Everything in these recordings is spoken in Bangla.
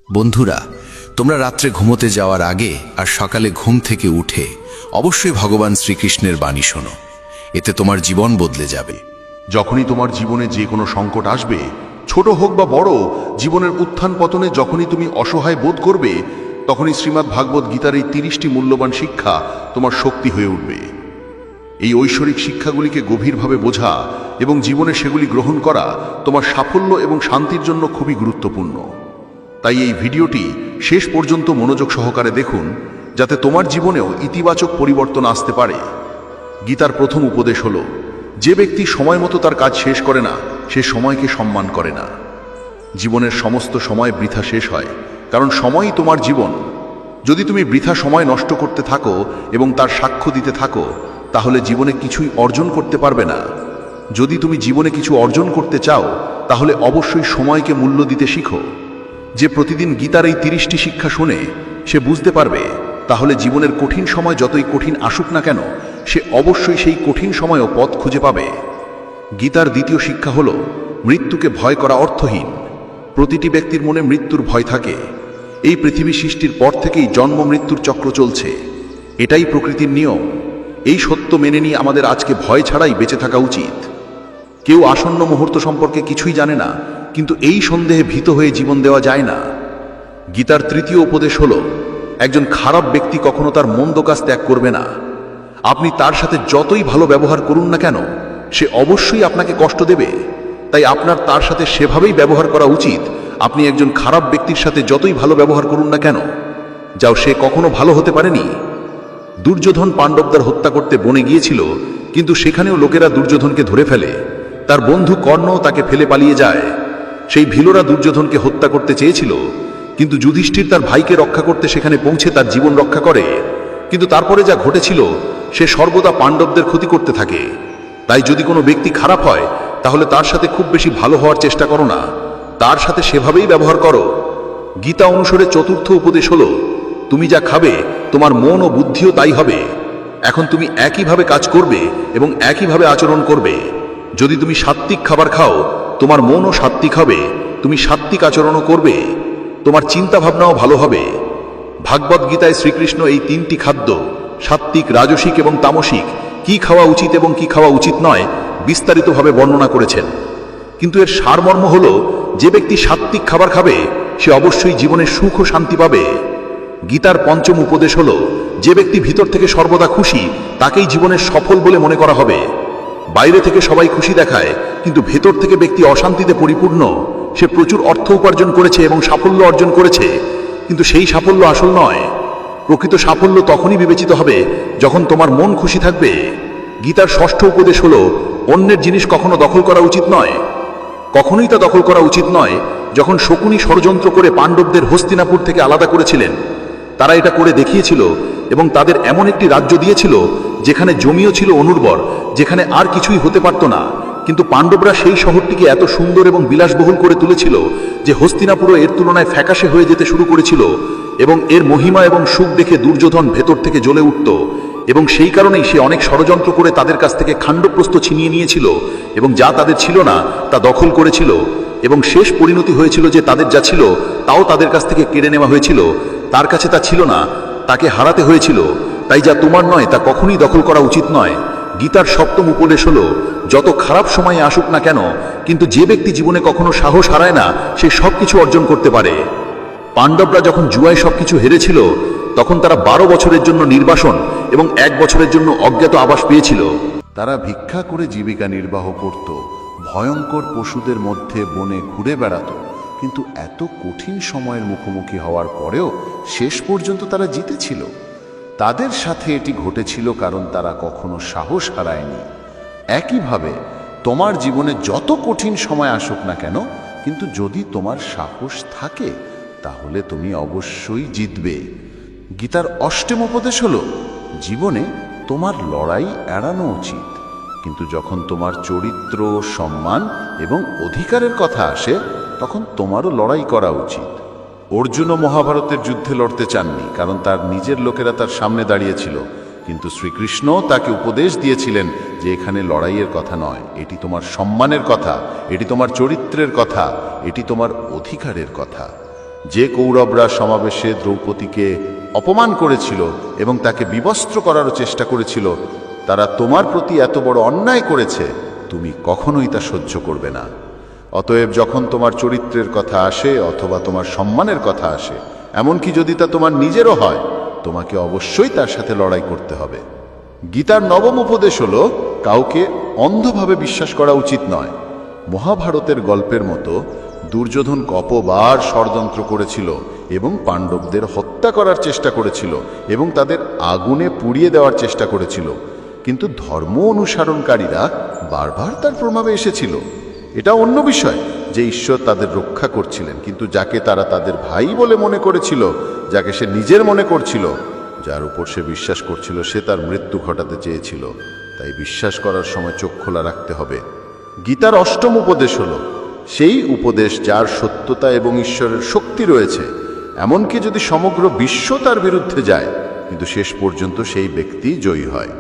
বন্ধুরা, তোমরা রাত্রে ঘুমোতে যাওয়ার আগে আর সকালে ঘুম থেকে উঠে অবশ্যই ভগবান শ্রীকৃষ্ণের বাণী শোনো। এতে তোমার জীবন বদলে যাবে। যখনই তোমার জীবনে যে কোনো সংকট আসবে, ছোট হোক বা বড়, জীবনের উত্থান পতনে যখনই তুমি অসহায় বোধ করবে, তখনই শ্রীমদ্ ভাগবত গীতার এই 30টি মূল্যবান শিক্ষা তোমার শক্তি হয়ে উঠবে। এই ঐশ্বরিক শিক্ষাগুলিকে গভীরভাবে বোঝা এবং জীবনে সেগুলি গ্রহণ করা তোমার সাফল্য এবং শান্তির জন্য খুবই গুরুত্বপূর্ণ। তাই এই ভিডিওটি শেষ পর্যন্ত মনোযোগ সহকারে দেখুন, যাতে তোমার জীবনেও ইতিবাচক পরিবর্তন আসতে পারে। গীতার প্রথম উপদেশ হল, যে ব্যক্তি সময় মতো তার কাজ শেষ করে না, সে সময়কে সম্মান করে না। জীবনের সমস্ত সময় বৃথা শেষ হয়, কারণ সময়ই তোমার জীবন। যদি তুমি বৃথা সময় নষ্ট করতে থাকো এবং তার সাক্ষ্য দিতে থাকো, তাহলে জীবনে কিছুই অর্জন করতে পারবে না। যদি তুমি জীবনে কিছু অর্জন করতে চাও, তাহলে অবশ্যই সময়কে মূল্য দিতে শিখো। যে প্রতিদিন গীতার এই 30টি শিক্ষা শুনে সে বুঝতে পারবে, তাহলে জীবনের কঠিন সময় যতই কঠিন আসুক না কেন, সে অবশ্যই সেই কঠিন সময়ও পথ খুঁজে পাবে। গীতার দ্বিতীয় শিক্ষা হল, মৃত্যুকে ভয় করা অর্থহীন। প্রতিটি ব্যক্তির মনে মৃত্যুর ভয় থাকে। এই পৃথিবী সৃষ্টির পর থেকেই জন্ম মৃত্যুর চক্র চলছে। এটাই প্রকৃতির নিয়ম। এই সত্য মেনে নিয়ে আমাদের আজকে ভয় ছাড়াই বেঁচে থাকা উচিত। কেউ আসন্ন মুহূর্ত সম্পর্কে কিছুই জানে না, কিন্তু এই সন্দেহে ভীত হয়ে জীবন দেওয়া যায় না। গীতার তৃতীয় উপদেশ হল, একজন খারাপ ব্যক্তি কখনো তার মন্দ কাজ ত্যাগ করবে না। আপনি তার সাথে যতই ভালো ব্যবহার করুন না কেন, সে অবশ্যই আপনাকে কষ্ট দেবে। তাই আপনার তার সাথে সেভাবেই ব্যবহার করা উচিত। আপনি একজন খারাপ ব্যক্তির সাথে যতই ভালো ব্যবহার করুন না কেন, যাও সে কখনো ভালো হতে পারেনি। দুর্যোধন পাণ্ডবদের হত্যা করতে বনে গিয়েছিল, কিন্তু সেখানেও লোকেরা দুর্যোধনকে ধরে ফেলে। তার বন্ধু কর্ণ তাকে ফেলে পালিয়ে যায়। সেই ভীলরা দুর্যোধনকে হত্যা করতে চেয়েছিল, কিন্তু যুধিষ্ঠির তার ভাইকে রক্ষা করতে সেখানে পৌঁছে তার জীবন রক্ষা করে। কিন্তু তারপরে যা ঘটেছিল, সে সর্বদা পাণ্ডবদের ক্ষতি করতে থাকে। তাই যদি কোনো ব্যক্তি খারাপ হয়, তাহলে তার সাথে খুব বেশি ভালো হওয়ার চেষ্টা করো না, তার সাথে সেভাবেই ব্যবহার করো। গীতা অনুসারে চতুর্থ উপদেশ হল, তুমি যা খাবে তোমার মন ও বুদ্ধিও তাই হবে। এখন তুমি একইভাবে কাজ করবে এবং একইভাবে আচরণ করবে। যদি তুমি সাত্ত্বিক খাবার খাও, তোমার মনও সাত্ত্বিক হবে, তুমি সাত্ত্বিক আচরণও করবে, তোমার চিন্তা ভাবনাও ভালো হবে। ভাগবত গীতায় শ্রীকৃষ্ণ এই 3টি খাদ্য, সাত্ত্বিক, রাজসিক এবং তামসিক, কি খাওয়া উচিত এবং কি খাওয়া উচিত নয়, বিস্তারিতভাবে বর্ণনা করেছেন। কিন্তু এর সারমর্ম হল, যে ব্যক্তি সাত্ত্বিক খাবার খাবে, সে অবশ্যই জীবনে সুখ ও শান্তি পাবে। গীতার পঞ্চম উপদেশ হল, যে ব্যক্তি ভিতর থেকে সর্বদা খুশি, তাকেই জীবনের সফল বলে মনে করা হবে। বাইরে থেকে সবাই খুশি দেখায়, কিন্তু ভেতর থেকে ব্যক্তি অশান্তিতে পরিপূর্ণ। সে প্রচুর অর্থ উপার্জন করেছে এবং সাফল্য অর্জন করেছে, কিন্তু সেই সাফল্য আসল নয়। প্রকৃত সাফল্য তখনই বিবেচিত হবে যখন তোমার মন খুশি থাকবে। গীতার ষষ্ঠ উপদেশ হল, অন্যের জিনিস কখনো দখল করা উচিত নয়। কখনোই তা দখল করা উচিত নয়। যখন শকুনি ষড়যন্ত্র করে পাণ্ডবদের হস্তিনাপুর থেকে আলাদা করেছিলেন, তারা এটা করে দেখিয়েছিল এবং তাদের এমন একটি রাজ্য দিয়েছিল যেখানে জমিও ছিল অনুর্বর, যেখানে আর কিছুই হতে পারত না। কিন্তু পাণ্ডবরা সেই শহরটিকে এত সুন্দর এবং বিলাসবহুল করে তুলেছিল যে হস্তিনাপুরও এর তুলনায় ফ্যাকাশে হয়ে যেতে শুরু করেছিল, এবং এর মহিমা এবং সুখ দেখে দুর্যোধন ভেতর থেকে জ্বলে উঠত। এবং সেই কারণেই সে অনেক ষড়যন্ত্র করে তাদের কাছ থেকে খাণ্ডপ্রস্থ ছিনিয়ে নিয়েছিল এবং যা তাদের ছিল না তা দখল করেছিল। এবং শেষ পরিণতি হয়েছিল যে তাদের যা ছিল তাও তাদের কাছ থেকে কেড়ে নেওয়া হয়েছিল। তার কাছে তা ছিল না, তাকে হারাতে হয়েছিল। তাই যা তোমার নয় তা কখনোই দখল করা উচিত নয়। গীতার সপ্তম উপদেশ হল, যত খারাপ সময়ে আসুক না কেন, কিন্তু যে ব্যক্তি জীবনে কখনো সাহস হারায় না, সে সবকিছু অর্জন করতে পারে। পাণ্ডবরা যখন জুয়ায় সবকিছু হেরেছিল, তখন তারা 12 বছরের জন্য নির্বাসন এবং 1 বছরের জন্য অজ্ঞাত আবাস পেয়েছিল। তারা ভিক্ষা করে জীবিকা নির্বাহ করত, ভয়ঙ্কর পশুদের মধ্যে বনে ঘুরে বেড়াত, কিন্তু এত কঠিন সময়ের মুখোমুখি হওয়ার পরেও শেষ পর্যন্ত তারা জিতেছিল। তাদের সাথে এটি ঘটেছিল কারণ তারা কখনো সাহস হারায়নি। একইভাবে তোমার জীবনে যত কঠিন সময় আসুক না কেন, কিন্তু যদি তোমার সাহস থাকে, তাহলে তুমি অবশ্যই জিতবে। গীতার অষ্টম উপদেশ হল, জীবনে তোমার লড়াই এড়ানো উচিত, কিন্তু যখন তোমার চরিত্র, সম্মান এবং অধিকারের কথা আসে, তখন তোমারও লড়াই করা উচিত। অর্জুনও মহাভারতের যুদ্ধে লড়তে চাননি, কারণ তার নিজের লোকেরা তার সামনে দাঁড়িয়েছিল। কিন্তু শ্রীকৃষ্ণ তাকে উপদেশ দিয়েছিলেন যে এখানে লড়াইয়ের কথা নয়, এটি তোমার সম্মানের কথা, এটি তোমার চরিত্রের কথা, এটি তোমার অধিকারের কথা। যে কৌরবরা সমাবেশে দ্রৌপদীকে অপমান করেছিল এবং তাকে বিবস্ত্র করারও চেষ্টা করেছিল, তারা তোমার প্রতি এত বড় অন্যায় করেছে, তুমি কখনোই তা সহ্য করবে না। অতএব যখন তোমার চরিত্রের কথা আসে অথবা তোমার সম্মানের কথা আসে, এমনকি যদি তা তোমার নিজেরও হয়, তোমাকে অবশ্যই তার সাথে লড়াই করতে হবে। গীতার নবম উপদেশ হল, কাউকে অন্ধভাবে বিশ্বাস করা উচিত নয়। মহাভারতের গল্পের মতো দুর্যোধন কতবার ষড়যন্ত্র করেছিল এবং পাণ্ডবদের হত্যা করার চেষ্টা করেছিল এবং তাদের আগুনে পুড়িয়ে দেওয়ার চেষ্টা করেছিল, কিন্তু ধর্ম অনুসরণকারীরা বারবার তার প্রভাবে এসেছিল। এটা অন্য বিষয় যে ঈশ্বর তাদের রক্ষা করছিলেন, কিন্তু যাকে তারা তাদের ভাই বলে মনে করেছিল, যাকে সে নিজের মনে করছিল, যার উপর সে বিশ্বাস করছিল, সে তার মৃত্যু ঘটাতে চেয়েছিল। তাই বিশ্বাস করার সময় চোখ খোলা রাখতে হবে। গীতার অষ্টম উপদেশ হলো সেই উপদেশ যার সত্যতা এবং ঈশ্বরের শক্তি রয়েছে, এমনকি যদি সমগ্র বিশ্ব তার বিরুদ্ধে যায়, কিন্তু শেষ পর্যন্ত সেই ব্যক্তি জয়ী হয়।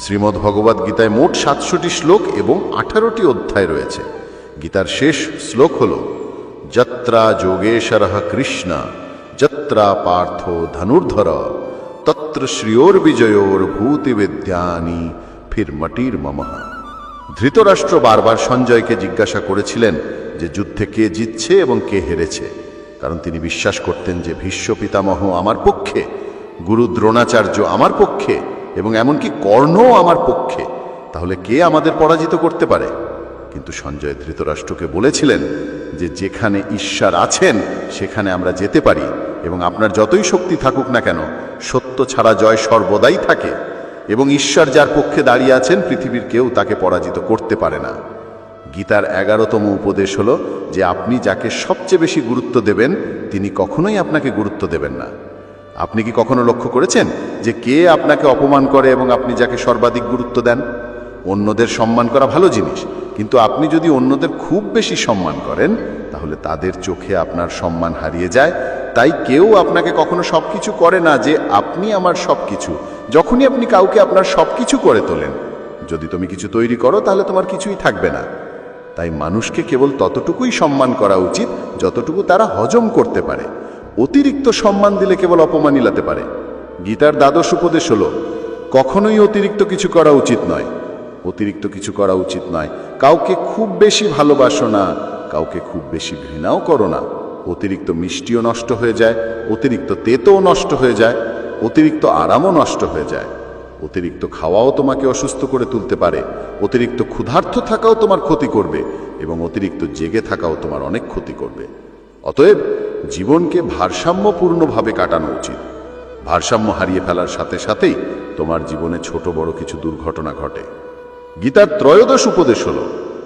শ্রীমদ্ ভগবদ গীতায় মোট 700টি শ্লোক এবং 18টি অধ্যায় রয়েছে। গীতার শেষ শ্লোক হল, যত্রা যোগেশ্বরঃ কৃষ্ণ যত্রা পার্থ ধনুর্ধর তত্র শ্রিয়োর বিজয়োর ভূতিবিদ্যানি ফির মটির মমঃ। ধৃতরাষ্ট্র বারবার সঞ্জয়কে জিজ্ঞাসা করেছিলেন যে যুদ্ধে কে জিতছে এবং কে হেরেছে, কারণ তিনি বিশ্বাস করতেন যে ভীষ্ম পিতামহ আমার পক্ষে, গুরু দ্রোণাচার্য আমার পক্ষে এবং এমনকি কর্ণও আমার পক্ষে, তাহলে কে আমাদের পরাজিত করতে পারে? কিন্তু সঞ্জয় ধৃতরাষ্ট্রকে বলেছিলেন যে যেখানে ঈশ্বর আছেন সেখানে আমরা যেতে পারি, এবং আপনার যতই শক্তি থাকুক না কেন, সত্য ছাড়া জয় সর্বদাই থাকে, এবং ঈশ্বর যার পক্ষে দাঁড়িয়ে আছেন পৃথিবীর কেউ তাকে পরাজিত করতে পারে না। গীতার 11তম উপদেশ হলো যে আপনি যাকে সবচেয়ে বেশি গুরুত্ব দেবেন তিনি কখনোই আপনাকে গুরুত্ব দেবেন না। আপনি কি কখনো লক্ষ্য করেছেন যে কে আপনাকে অপমান করে এবং আপনি যাকে সর্বাধিক গুরুত্ব দেন? অন্যদের সম্মান করা ভালো জিনিস, কিন্তু আপনি যদি অন্যদের খুব বেশি সম্মান করেন তাহলে তাদের চোখে আপনার সম্মান হারিয়ে যায়। তাই কেউ আপনাকে কখনো সবকিছু করে না যে আপনি আমার সবকিছু। যখনই আপনি কাউকে আপনার সবকিছু করে তোলেন, যদি তুমি কিছু তৈরি করো তাহলে তোমার কিছুই থাকবে না। তাই মানুষকে কেবল ততটুকুই সম্মান করা উচিত যতটুকু তারা হজম করতে পারে। অতিরিক্ত সম্মান দিলে কেবল অপমান ইলাতে পারে। গীতার দ্বাদশ উপদেশ হলো, কখনোই অতিরিক্ত কিছু করা উচিত নয়। অতিরিক্ত কিছু করা উচিত নয়। কাউকে খুব বেশি ভালোবাসো না, কাউকে খুব বেশি ঘৃণাও করো না। অতিরিক্ত মিষ্টিও নষ্ট হয়ে যায়, অতিরিক্ত তেতও নষ্ট হয়ে যায়, অতিরিক্ত আরামও নষ্ট হয়ে যায়। অতিরিক্ত খাওয়াও তোমাকে অসুস্থ করে তুলতে পারে, অতিরিক্ত ক্ষুধার্ত থাকাও তোমার ক্ষতি করবে, এবং অতিরিক্ত জেগে থাকাও তোমার অনেক ক্ষতি করবে। অতএব জীবনকে ভারসাম্যপূর্ণভাবে কাটানো উচিত। ভারসাম্য হারিয়ে ফেলার সাথে সাথেই তোমার জীবনে ছোট বড় কিছু দুর্ঘটনা ঘটে। গীতার ত্রয়োদশ উপদেশ হল,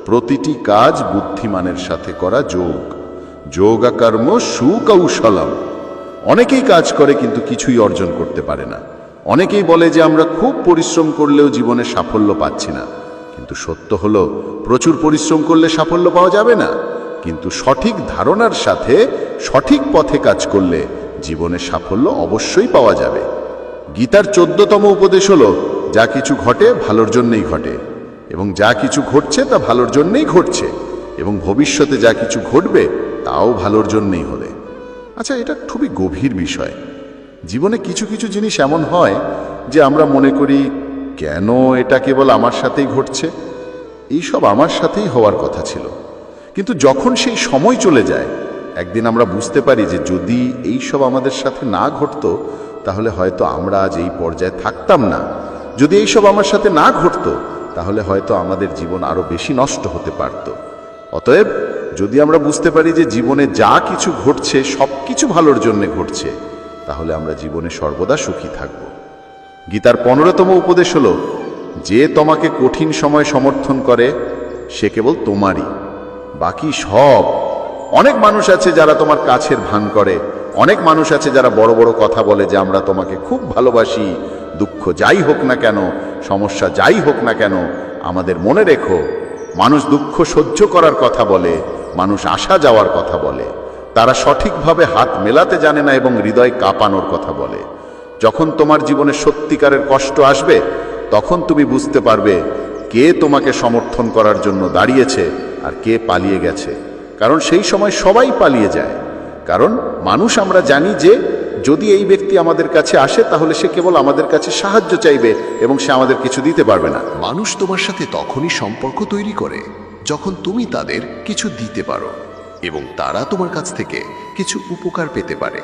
প্রতিটি কাজ বুদ্ধিমানের সাথে করা যোগ। যোগকর্ম সুকৌশলম। অনেকেই কাজ করে কিন্তু কিছুই অর্জন করতে পারে না। অনেকেই বলে যে আমরা খুব পরিশ্রম করলেও জীবনে সাফল্য পাচ্ছি না, কিন্তু সত্য হলো প্রচুর পরিশ্রম করলে সাফল্য পাওয়া যাবে না, কিন্তু সঠিক ধারণার সাথে সঠিক পথে কাজ করলে জীবনে সাফল্য অবশ্যই পাওয়া যাবে। গীতার 14তম উপদেশ হলো, যা কিছু ঘটে ভালোর জন্যই ঘটে, এবং যা কিছু ঘটছে তা ভালোর জন্যই ঘটছে, এবং ভবিষ্যতে যা কিছু ঘটবে তাও ভালোর জন্যই হবে। আচ্ছা, এটা খুবই গভীর বিষয়। জীবনে কিছু কিছু জিনিস এমন হয় যে আমরা মনে করি কেন এটা কেবল আমার সাথেই ঘটছে, এইসব আমার সাথেই হওয়ার কথা ছিল। কিন্তু যখন সেই সময় চলে যায়, একদিন আমরা বুঝতে পারি যে যদি এইসব আমাদের সাথে না ঘটতো তাহলে হয়তো আমরা আজ এই পর্যায়ে থাকতাম না। যদি এইসব আমার সাথে না ঘটতো তাহলে হয়তো আমাদের জীবন আরো বেশি নষ্ট হতে পারত। অতএব যদি আমরা বুঝতে পারি যে জীবনে যা কিছু ঘটছে সব কিছু ভালোর জন্য ঘটছে, তাহলে আমরা জীবনে সর্বদা সুখী থাকব। গীতার 15তম উপদেশ হলো, যে তোমাকে কঠিন সময় সমর্থন করে সে কেবল তোমারই, বাকি সব। অনেক মানুষ আছে যারা তোমার কাছের ভান করে, অনেক মানুষ আছে যারা বড় বড় কথা বলে যে আমরা তোমাকে খুব ভালোবাসি, দুঃখ যাই হোক না কেন, সমস্যা যাই হোক না কেন আমাদের মনে রেখো। মানুষ দুঃখ সহ্য করার কথা বলে, মানুষ আসা যাওয়ার কথা বলে, তারা সঠিকভাবে হাত মেলাতে জানে না এবং হৃদয় কাঁপানোর কথা বলে। যখন তোমার জীবনে সত্যিকারের কষ্ট আসবে তখন তুমি বুঝতে পারবে কে তোমাকে সমর্থন করার জন্য দাঁড়িয়েছে আর কে পালিয়ে গেছে, কারণ সেই সময় সবাই পালিয়ে যায়। কারণ মানুষ আমরা জানি যে যদি এই ব্যক্তি আমাদের কাছে আসে তাহলে সে কেবল আমাদের কাছে সাহায্য চাইবে এবং সে আমাদের কিছু দিতে পারবে না। মানুষ তোমার সাথে তখনই সম্পর্ক তৈরি করে যখন তুমি তাদের কিছু দিতে পারো এবং তারা তোমার কাছ থেকে কিছু উপকার পেতে পারে।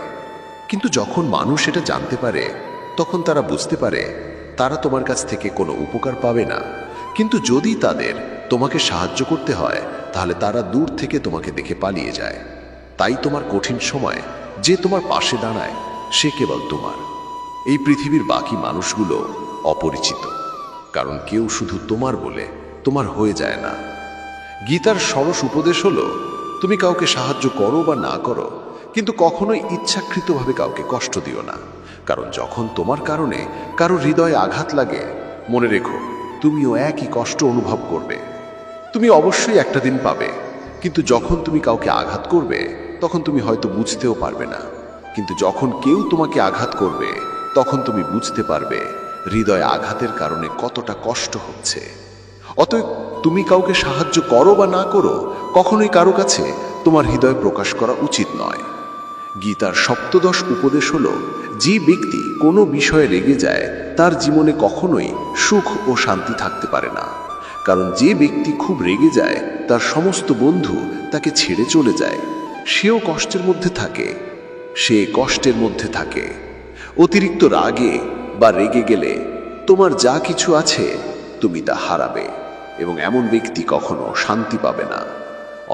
কিন্তু যখন মানুষ এটা জানতে পারে তখন তারা বুঝতে পারে তারা তোমার কাছ থেকে কোনো উপকার পাবে না। কিন্তু যদি তাদের তোমাকে সাহায্য করতে হয় তাহলে তারা দূর থেকে তোমাকে দেখে পালিয়ে যায়। তাই তোমার কঠিন সময় যে তোমার পাশে দাঁড়ায় সে কেবল তোমার। এই পৃথিবীর বাকি মানুষগুলো অপরিচিত, কারণ কেউ শুধু তোমার বলে তোমার হয়ে যায় না। গীতার সরস উপদেশ হলো, তুমি কাউকে সাহায্য করো বা না করো, কিন্তু কখনোই ইচ্ছাকৃতভাবে কাউকে কষ্ট দিও না। কারণ যখন তোমার কারণে কারো হৃদয়ে আঘাত লাগে, মনে রেখো তুমিও একই কষ্ট অনুভব করবে। তুমি অবশ্যই একটা দিন পাবে, কিন্তু যখন তুমি কাউকে আঘাত করবে তখন তুমি হয়তো বুঝতেও পারবে না। কিন্তু যখন কেউ তোমাকে আঘাত করবে তখন তুমি বুঝতে পারবে হৃদয়ে আঘাতের কারণে কতটা কষ্ট হচ্ছে। অতএব তুমি কাউকে সাহায্য করো বা না করো, কখনোই কারো কাছে তোমার হৃদয় প্রকাশ করা উচিত নয়। গীতার সপ্তদশ উপদেশ হলো, যে ব্যক্তি কোনো বিষয়ে রেগে যায় তার জীবনে কখনোই সুখ ও শান্তি থাকতে পারে না। কারণ যে ব্যক্তি খুব রেগে যায় তার সমস্ত বন্ধু তাকে ছেড়ে চলে যায়, সেও কষ্টের মধ্যে থাকে। অতিরিক্ত রাগে বা রেগে গেলে তোমার যা কিছু আছে তুমি তা হারাবে এবং এমন ব্যক্তি কখনো শান্তি পাবে না।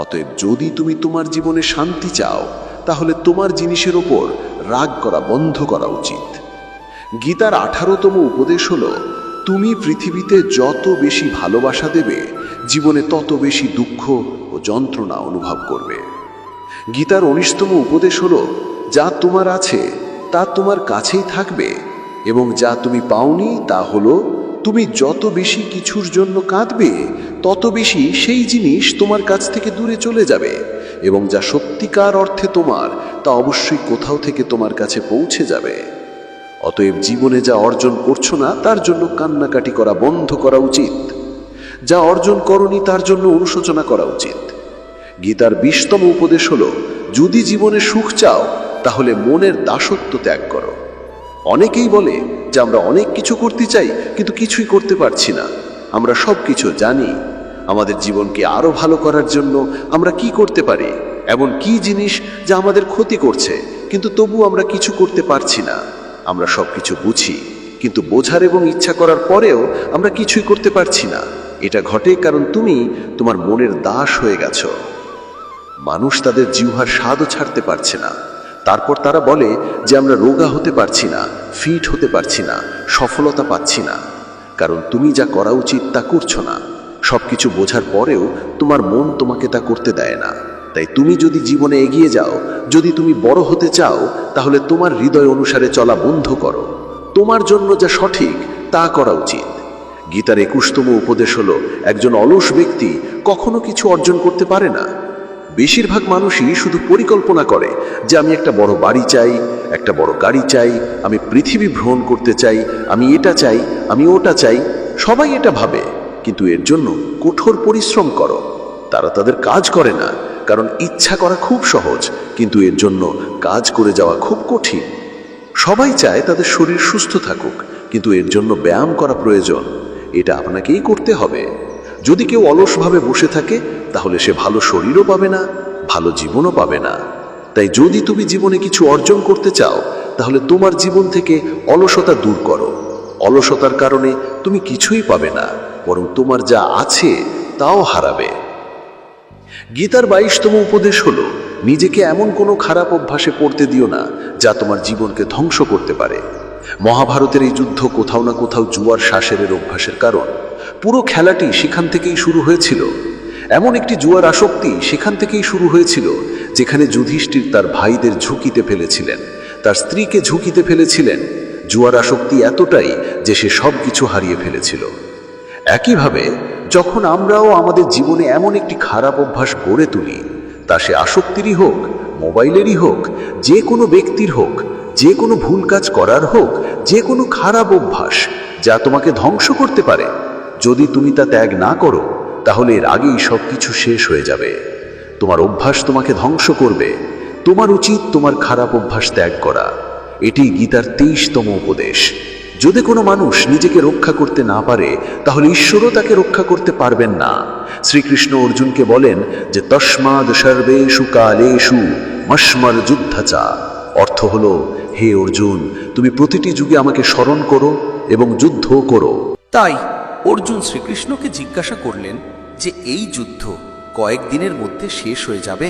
অতএব যদি তুমি তোমার জীবনে শান্তি চাও তাহলে তোমার জিনিসের ওপর রাগ করা বন্ধ করা উচিত। গীতার 18তম উপদেশ হলো, তুমি পৃথিবীতে যত বেশি ভালোবাসা দেবে জীবনে তত বেশি দুঃখ ও যন্ত্রণা অনুভব করবে। গীতার 19তম উপদেশ হলো, যা তোমার আছে তা তোমার কাছেই থাকবে এবং যা তুমি পাওনি তা হলো, তুমি যত বেশি কিছুর জন্য কাঁদবে তত বেশি সেই জিনিস তোমার কাছ থেকে দূরে চলে যাবে এবং যা সত্যিকার অর্থে তোমার তা অবশ্যই কোথাও থেকে তোমার কাছে পৌঁছে যাবে। অতএব জীবনে যা অর্জন করছো না তার জন্য কান্নাকাটি করা বন্ধ করা উচিত। যা অর্জন করনি তার জন্য অনুশোচনা করা উচিত। গীতার 20তম উপদেশ হলো, যদি জীবনে সুখ চাও তাহলে মনের দাসত্ব ত্যাগ করো। অনেকেই বলে যে আমরা অনেক কিছু করতে চাই কিন্তু কিছুই করতে পারছি না। আমরা সব কিছু জানি, আমাদের জীবনকে আরো ভালো করার জন্য আমরা কি করতে পারি, এমন কি জিনিস যা আমাদের ক্ষতি করছে, কিন্তু তবু আমরা কিছু করতে পারছি না। আমরা সব কিছু বুঝি, কিন্তু বোঝার এবং ইচ্ছা করার পরেও আমরা কিছুই করতে পারছি না। এটা ঘটে কারণ তুমি তোমার মনের দাস হয়ে গেছো। মানুষ তাদের জিহ্বার স্বাদও ছাড়তে পারছে না। তারপর তারা বলে যে আমরা রোগা হতে পারছি না, ফিট হতে পারছি না, সফলতা পাচ্ছি না। কারণ তুমি যা করা উচিত তা করছো না। সবকিছু বোঝার পরেও তোমার মন তোমাকে তা করতে দেয় না। তাই তুমি যদি জীবনে এগিয়ে যাও, যদি তুমি বড় হতে চাও, তাহলে তোমার হৃদয় অনুসারে চলা বন্ধ করো। তোমার জন্য যা সঠিক তা করা উচিত। গীতার 21তম উপদেশ হলো, একজন অলস ব্যক্তি কখনো কিছু অর্জন করতে পারে না। বেশিরভাগ মানুষই শুধু পরিকল্পনা করে যে আমি একটা বড় বাড়ি চাই, একটা বড় গাড়ি চাই, আমি পৃথিবী ভ্রমণ করতে চাই, আমি এটা চাই, আমি ওটা চাই। সবাই এটা ভাবে, কিন্তু এর জন্য কঠোর পরিশ্রম করো। তারা তাদের কাজ করে না, কারণ ইচ্ছা করা খুব সহজ, কিন্তু এর জন্য কাজ করে যাওয়া খুব কঠিন। সবাই চায় তাদের শরীর সুস্থ থাকুক, কিন্তু এর জন্য ব্যায়াম করা প্রয়োজন। এটা আপনাকেই করতে হবে। যদি কেউ অলসভাবে বসে থাকে তাহলে সে ভালো শরীরও পাবে না, ভালো জীবনও পাবে না। তাই যদি তুমি জীবনে কিছু অর্জন করতে চাও তাহলে তোমার জীবন থেকে অলসতা দূর করো। অলসতার কারণে তুমি কিছুই পাবে না, বরং তোমার যা আছে তাও হারাবে। গীতার 22তম উপদেশ হলো, নিজেকে এমন কোনো খারাপ অভ্যাসে পড়তে দিও না যা তোমার জীবনকে ধ্বংস করতে পারে। মহাভারতের এই যুদ্ধ কোথাও না কোথাও জুয়ার শাসের অভ্যাসের কারণ। পুরো খেলাটি সেখান থেকেই শুরু হয়েছিল। এমন একটি জুয়ার আসক্তি সেখান থেকেই শুরু হয়েছিল যেখানে যুধিষ্ঠির তার ভাইদের ঝুঁকিতে ফেলেছিলেন, তার স্ত্রীকে ঝুঁকিতে ফেলেছিলেন। জুয়ার আসক্তি এতটাই যে সে সব কিছু হারিয়ে ফেলেছিল। একইভাবে যখন আমরাও আমাদের জীবনে এমন একটি খারাপ অভ্যাস গড়ে তুলি, তা সে আসক্তিরই হোক, মোবাইলেরই হোক, যে কোনো ব্যক্তির হোক, যে কোনো ভুল কাজ করার হোক, যে কোনো খারাপ অভ্যাস যা তোমাকে ধ্বংস করতে পারে, যদি তুমি তা ত্যাগ না করো তাহলে এর আগেই সব কিছু শেষ হয়ে যাবে। তোমার অভ্যাস তোমাকে ধ্বংস করবে। তোমার উচিত তোমার খারাপ অভ্যাস ত্যাগ করা। এটি গীতার 23তম উপদেশ। যদি কোনো মানুষ নিজেকে রক্ষা করতে না পারে, তাহলে ঈশ্বরও তাকে রক্ষা করতে পারবেন না। শ্রীকৃষ্ণ অর্জুনকে বলেন যে তস্মাদ সর্বেষু কালেষু মস্মর যুদ্ধাচা। অর্থ হলো, হে অর্জুন, তুমি প্রতিটি যুগে আমাকে স্মরণ করো এবং যুদ্ধ করো। তাই অর্জুন শ্রীকৃষ্ণকে জিজ্ঞাসা করলেন যে এই যুদ্ধ কয়েকদিনের মধ্যে শেষ হয়ে যাবে,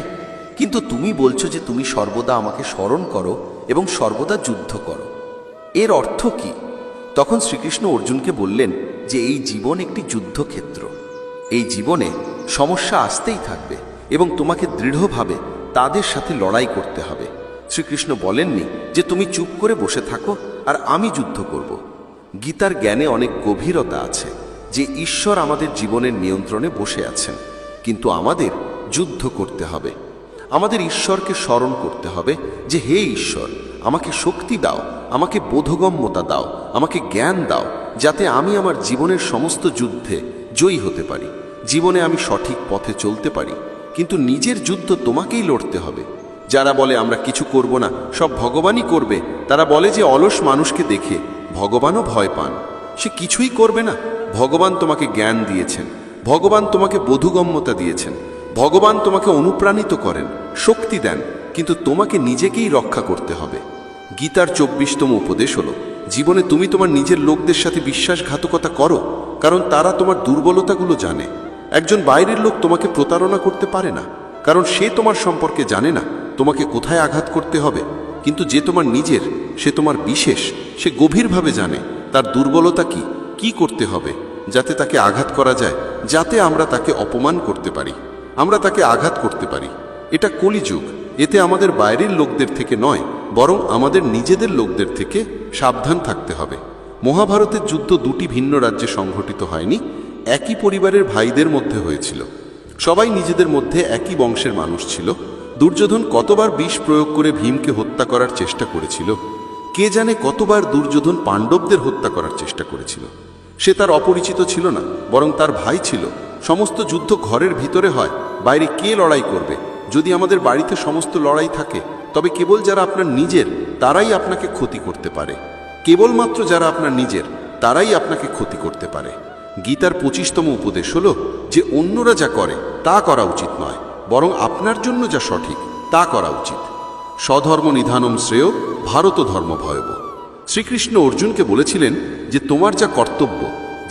কিন্তু তুমি বলছো যে তুমি সর্বদা আমাকে স্মরণ করো এবং সর্বদা যুদ্ধ করো। এর অর্থ কি? তখন শ্রীকৃষ্ণ অর্জুনকে বললেন যে এই জীবন একটি যুদ্ধক্ষেত্র। এই জীবনে সমস্যা আসতেই থাকবে এবং তোমাকে দৃঢ়ভাবে তাদের সাথে লড়াই করতে হবে। শ্রীকৃষ্ণ বলেননি যে তুমি চুপ করে বসে থাকো আর আমি যুদ্ধ করব। গীতার জ্ঞানে অনেক গভীরতা আছে যে ঈশ্বর আমাদের জীবনের নিয়ন্ত্রণে বসে আছেন, কিন্তু আমাদের যুদ্ধ করতে হবে। আমাদের ঈশ্বরকে স্মরণ করতে হবে যে হে ঈশ্বর, আমাকে শক্তি দাও, আমাকে বোধগম্যতা দাও, আমাকে জ্ঞান দাও, যাতে আমি আমার জীবনের সমস্ত যুদ্ধে জয়ী হতে পারি, জীবনে আমি সঠিক পথে চলতে পারি। কিন্তু নিজের যুদ্ধ তোমাকেই লড়তে হবে। যারা বলে আমরা কিছু করব না, সব ভগবানই করবে, তারা বলে যে অলস মানুষকে দেখে ভগবানও ভয় পান। সে কিছুই করবে না। ভগবান তোমাকে জ্ঞান দিয়েছেন, ভগবান তোমাকে বোধগম্যতা দিয়েছেন, ভগবান তোমাকে অনুপ্রাণিত করেন, শক্তি দেন, কিন্তু তোমাকে নিজেকেই রক্ষা করতে হবে। গীতার 24তম উপদেশ হলো, জীবনে তুমি তোমার নিজের লোকদের সাথে বিশ্বাসঘাতকতা করো, কারণ তারা তোমার দুর্বলতাগুলো জানে। একজন বাইরের লোক তোমাকে প্রতারণা করতে পারে না, কারণ সে তোমার সম্পর্কে জানে না তোমাকে কোথায় আঘাত করতে হবে। কিন্তু যে তোমার নিজের, সে তোমার বিশেষ, সে গভীরভাবে জানে তার দুর্বলতা কি, কি করতে হবে যাতে তাকে আঘাত করা যায়, যাতে আমরা তাকে অপমান করতে পারি, আমরা তাকে আঘাত করতে পারি। এটা কলিযুগ। এতে আমাদের বাইরের লোকদের থেকে নয়, বরং আমাদের নিজেদের লোকদের থেকে সাবধান থাকতে হবে। মহাভারতের যুদ্ধ দুটি ভিন্ন রাজ্যে সংঘটিত হয়নি, একই পরিবারের ভাইদের মধ্যে হয়েছিল। সবাই নিজেদের মধ্যে একই বংশের মানুষ ছিল। দুর্যোধন কতবার বিষ প্রয়োগ করে ভীমকে হত্যা করার চেষ্টা করেছিল। কে জানে কতবার দুর্যোধন পাণ্ডবদের হত্যা করার চেষ্টা করেছিল। সে তার অপরিচিত ছিল না, বরং তার ভাই ছিল। সমস্ত যুদ্ধ ঘরের ভিতরে হয়, বাইরে কে লড়াই করবে? যদি আমাদের বাড়িতে সমস্ত লড়াই থাকে, তবে কেবল যারা আপনার নিজের তারাই আপনাকে ক্ষতি করতে পারে। কেবলমাত্র যারা আপনার নিজের তারাই আপনাকে ক্ষতি করতে পারে। গীতার 25তম উপদেশ হলো যে অন্যরা যা করে তা করা উচিত নয়, বরং আপনার জন্য যা সঠিক তা করা উচিত। স্বধর্ম নিধানম শ্রেয় ভারত ধর্ম ভয়ব। শ্রীকৃষ্ণ অর্জুনকে বলেছিলেন যে তোমার যা কর্তব্য,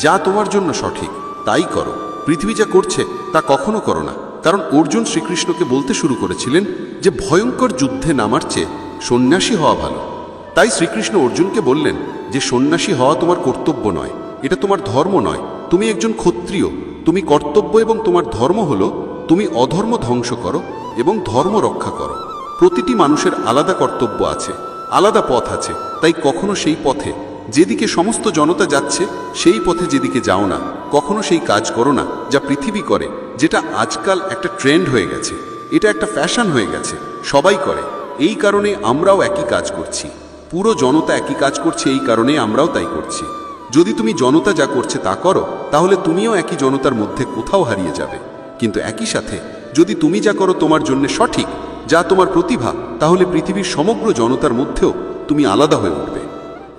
যা তোমার জন্য সঠিক তাই করো। পৃথিবী যা করছে তা কখনো করো না। কারণ অর্জুন শ্রীকৃষ্ণকে বলতে শুরু করেছিলেন যে ভয়ঙ্কর যুদ্ধে নামার চেয়ে সন্ন্যাসী হওয়া ভালো। তাই শ্রীকৃষ্ণ অর্জুনকে বললেন যে সন্ন্যাসী হওয়া তোমার কর্তব্য নয়, এটা তোমার ধর্ম নয়। তুমি একজন ক্ষত্রিয়, তুমি কর্তব্য এবং তোমার ধর্ম হলো তুমি অধর্ম ধ্বংস করো এবং ধর্ম রক্ষা করো। প্রতিটি মানুষের আলাদা কর্তব্য আছে, আলাদা পথ আছে। তাই কখনো সেই পথে যেদিকে সমস্ত জনতা যাচ্ছে সেই পথে যেদিকে যাও না। কখনো সেই কাজ করো না যা পৃথিবী করে, যেটা আজকাল একটা ট্রেন্ড হয়ে গেছে, এটা একটা ফ্যাশন হয়ে গেছে, সবাই করে। এই কারণে আমরাও একই কাজ করছি। পুরো জনতা একই কাজ করছে, এই কারণে আমরাও তাই করছি। যদি তুমি জনতা যা করছে তা করো, তাহলে তুমিও একই জনতার মধ্যে কোথাও হারিয়ে যাবে। কিন্তু একই সাথে যদি তুমি যা করো তোমার জন্য সঠিক, যা তোমার প্রতিভা, তাহলে পৃথিবীর সমগ্র জনতার মধ্যেও তুমি আলাদা হয়ে উঠবে।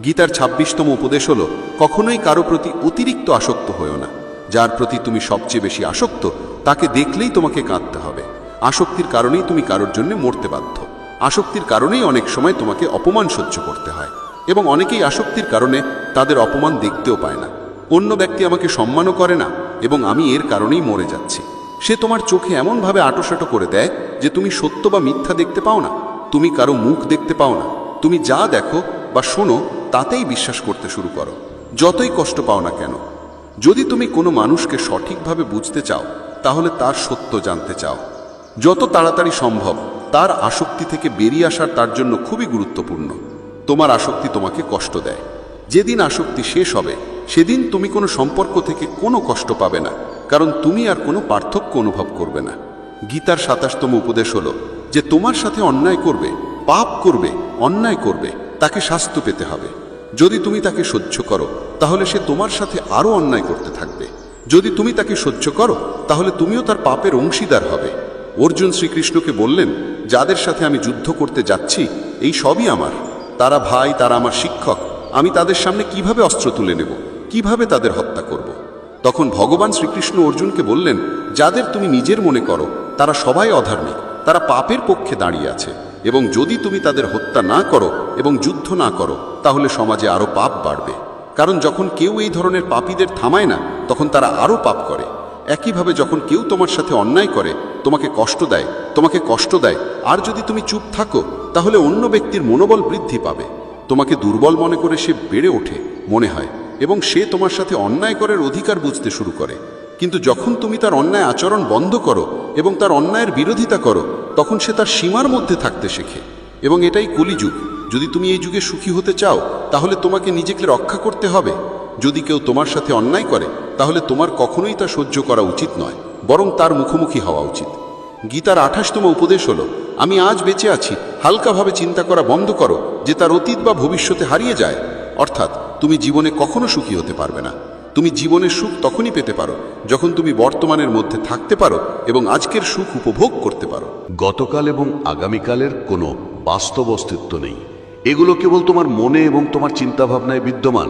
গীতার 26তম উপদেশ হলো কখনোই কারো প্রতি অতিরিক্ত আসক্ত হয়েও না। যার প্রতি তুমি সবচেয়ে বেশি আসক্ত তাকে দেখলেই তোমাকে কাঁদতে হবে। আসক্তির কারণেই তুমি কারোর জন্য মরতে বাধ্য। আসক্তির কারণেই অনেক সময় তোমাকে অপমান সহ্য করতে হয়, এবং অনেকেই আসক্তির কারণে তাদের অপমান দেখতেও পায় না। অন্য ব্যক্তি আমাকে সম্মানও করে না এবং আমি এর কারণেই মরে যাচ্ছি। সে তোমার চোখে এমনভাবে আটোসাটো করে দেয় যে তুমি সত্য বা মিথ্যা দেখতে পাও না, তুমি কারো মুখ দেখতে পাও না। তুমি যা দেখো বা শোনো তাতেই বিশ্বাস করতে শুরু করো, যতই কষ্ট পাও না কেন। যদি তুমি কোনো মানুষকে সঠিকভাবে বুঝতে চাও, তাহলে তার সত্য জানতে চাও। যত তাড়াতাড়ি সম্ভব তার আসক্তি থেকে বেরিয়ে আসার তার জন্য খুবই গুরুত্বপূর্ণ। তোমার আসক্তি তোমাকে কষ্ট দেয়। যেদিন আসক্তি শেষ হবে সেদিন তুমি কোনো সম্পর্ক থেকে কোনো কষ্ট পাবে না, কারণ তুমি আর কোনো পার্থক্য অনুভব করবে না। গীতার 27তম উপদেশ হলো যে তোমার সাথে অন্যায় করবে, পাপ করবে, অন্যায় করবে, তাকে শাস্তি পেতে হবে। যদি তুমি তাকে সহ্য করো তাহলে সে তোমার সাথে আরও অন্যায় করতে থাকবে। যদি তুমি তাকে সহ্য করো তাহলে তুমিও তার পাপের অংশীদার হবে। অর্জুন শ্রীকৃষ্ণকে বললেন যাদের সাথে আমি যুদ্ধ করতে যাচ্ছি এই সবই আমার, তারা ভাই, তারা আমার শিক্ষক, আমি তাদের সামনে কিভাবে অস্ত্র তুলে নেব, কিভাবে তাদের হত্যা করব। তখন ভগবান শ্রীকৃষ্ণ অর্জুনকে বললেন, যাদের তুমি নিজের মনে করো তারা সবাই অধার্মিক, তারা পাপের পক্ষে দাঁড়িয়ে আছে, এবং যদি তুমি তাদের হত্যা না করো এবং যুদ্ধ না করো তাহলে সমাজে আরও পাপ বাড়বে। কারণ যখন কেউ এই ধরনের পাপীদের থামায় না তখন তারা আরও পাপ করে। একইভাবে যখন কেউ তোমার সাথে অন্যায় করে, তোমাকে কষ্ট দেয়, আর যদি তুমি চুপ থাকো তাহলে অন্য ব্যক্তির মনোবল বৃদ্ধি পাবে, তোমাকে দুর্বল মনে করে সে বেড়ে ওঠে মনে হয়, এবং সে তোমার সাথে অন্যায় করার অধিকার বুঝতে শুরু করে। কিন্তু যখন তুমি তার অন্যায় আচরণ বন্ধ করো এবং তার অন্যায়ের বিরোধিতা করো তখন সে তার সীমার মধ্যে থাকতে শেখে। এবং এটাই কলিযুগ। যদি তুমি এই যুগে সুখী হতে চাও তাহলে তোমাকে নিজেকে রক্ষা করতে হবে। যদি কেউ তোমার সাথে অন্যায় করে তাহলে তোমার কখনোই তা সহ্য করা উচিত নয়, বরং তার মুখোমুখি হওয়া উচিত। গীতার 28তম উপদেশ হলো, আমি আজ বেঁচে আছি, হালকাভাবে চিন্তা করা বন্ধ করো যে তার অতীত বা ভবিষ্যতে হারিয়ে যায়। অর্থাৎ তুমি জীবনে কখনো সুখী হতে পারবে না। তুমি জীবনের সুখ তখনই পেতে পারো যখন তুমি বর্তমানের মধ্যে থাকতে পারো এবং আজকের সুখ উপভোগ করতে পারো। গতকাল এবং আগামীকালের কোনো বাস্তব অস্তিত্ব নেই। এগুলো কেবল তোমার মনে এবং তোমার চিন্তাভাবনায় বিদ্যমান।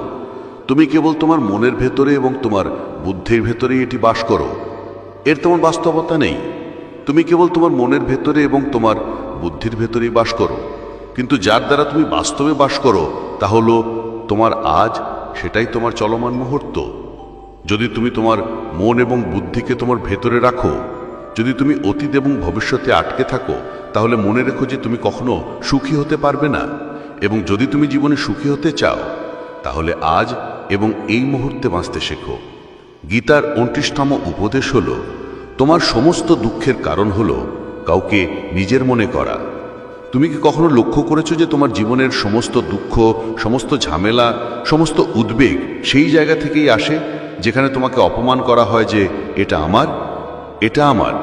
তুমি কেবল তোমার মনের ভেতরে এবং তোমার বুদ্ধির ভেতরেই এটি বাস করো। এর তেমন বাস্তবতা নেই। তুমি কেবল তোমার মনের ভেতরে এবং তোমার বুদ্ধির ভেতরেই বাস করো। কিন্তু যার দ্বারা তুমি বাস্তবে বাস করো তা হলো তোমার আজ, সেটাই তোমার চলমান মুহূর্ত। যদি তুমি তোমার মন এবং বুদ্ধিকে তোমার ভেতরে রাখো, যদি তুমি অতীত এবং ভবিষ্যতে আটকে থাকো, তাহলে মনে রেখো যে তুমি কখনো সুখী হতে পারবে না। এবং যদি তুমি জীবনে সুখী হতে চাও তাহলে আজ এবং এই মুহূর্তে বাঁচতে শেখো। গীতার 29তম উপদেশ হলো, তোমার সমস্ত দুঃখের কারণ হলো কাউকে নিজের মনে করা। তুমি কি কখনো লক্ষ্য করেছো যে তোমার জীবনের সমস্ত দুঃখ, সমস্ত ঝামেলা, সমস্ত উদ্বেগ সেই জায়গা থেকেই আসে যেখানে তোমাকে অপমান করা হয় যে এটা আমার, এটা আমার।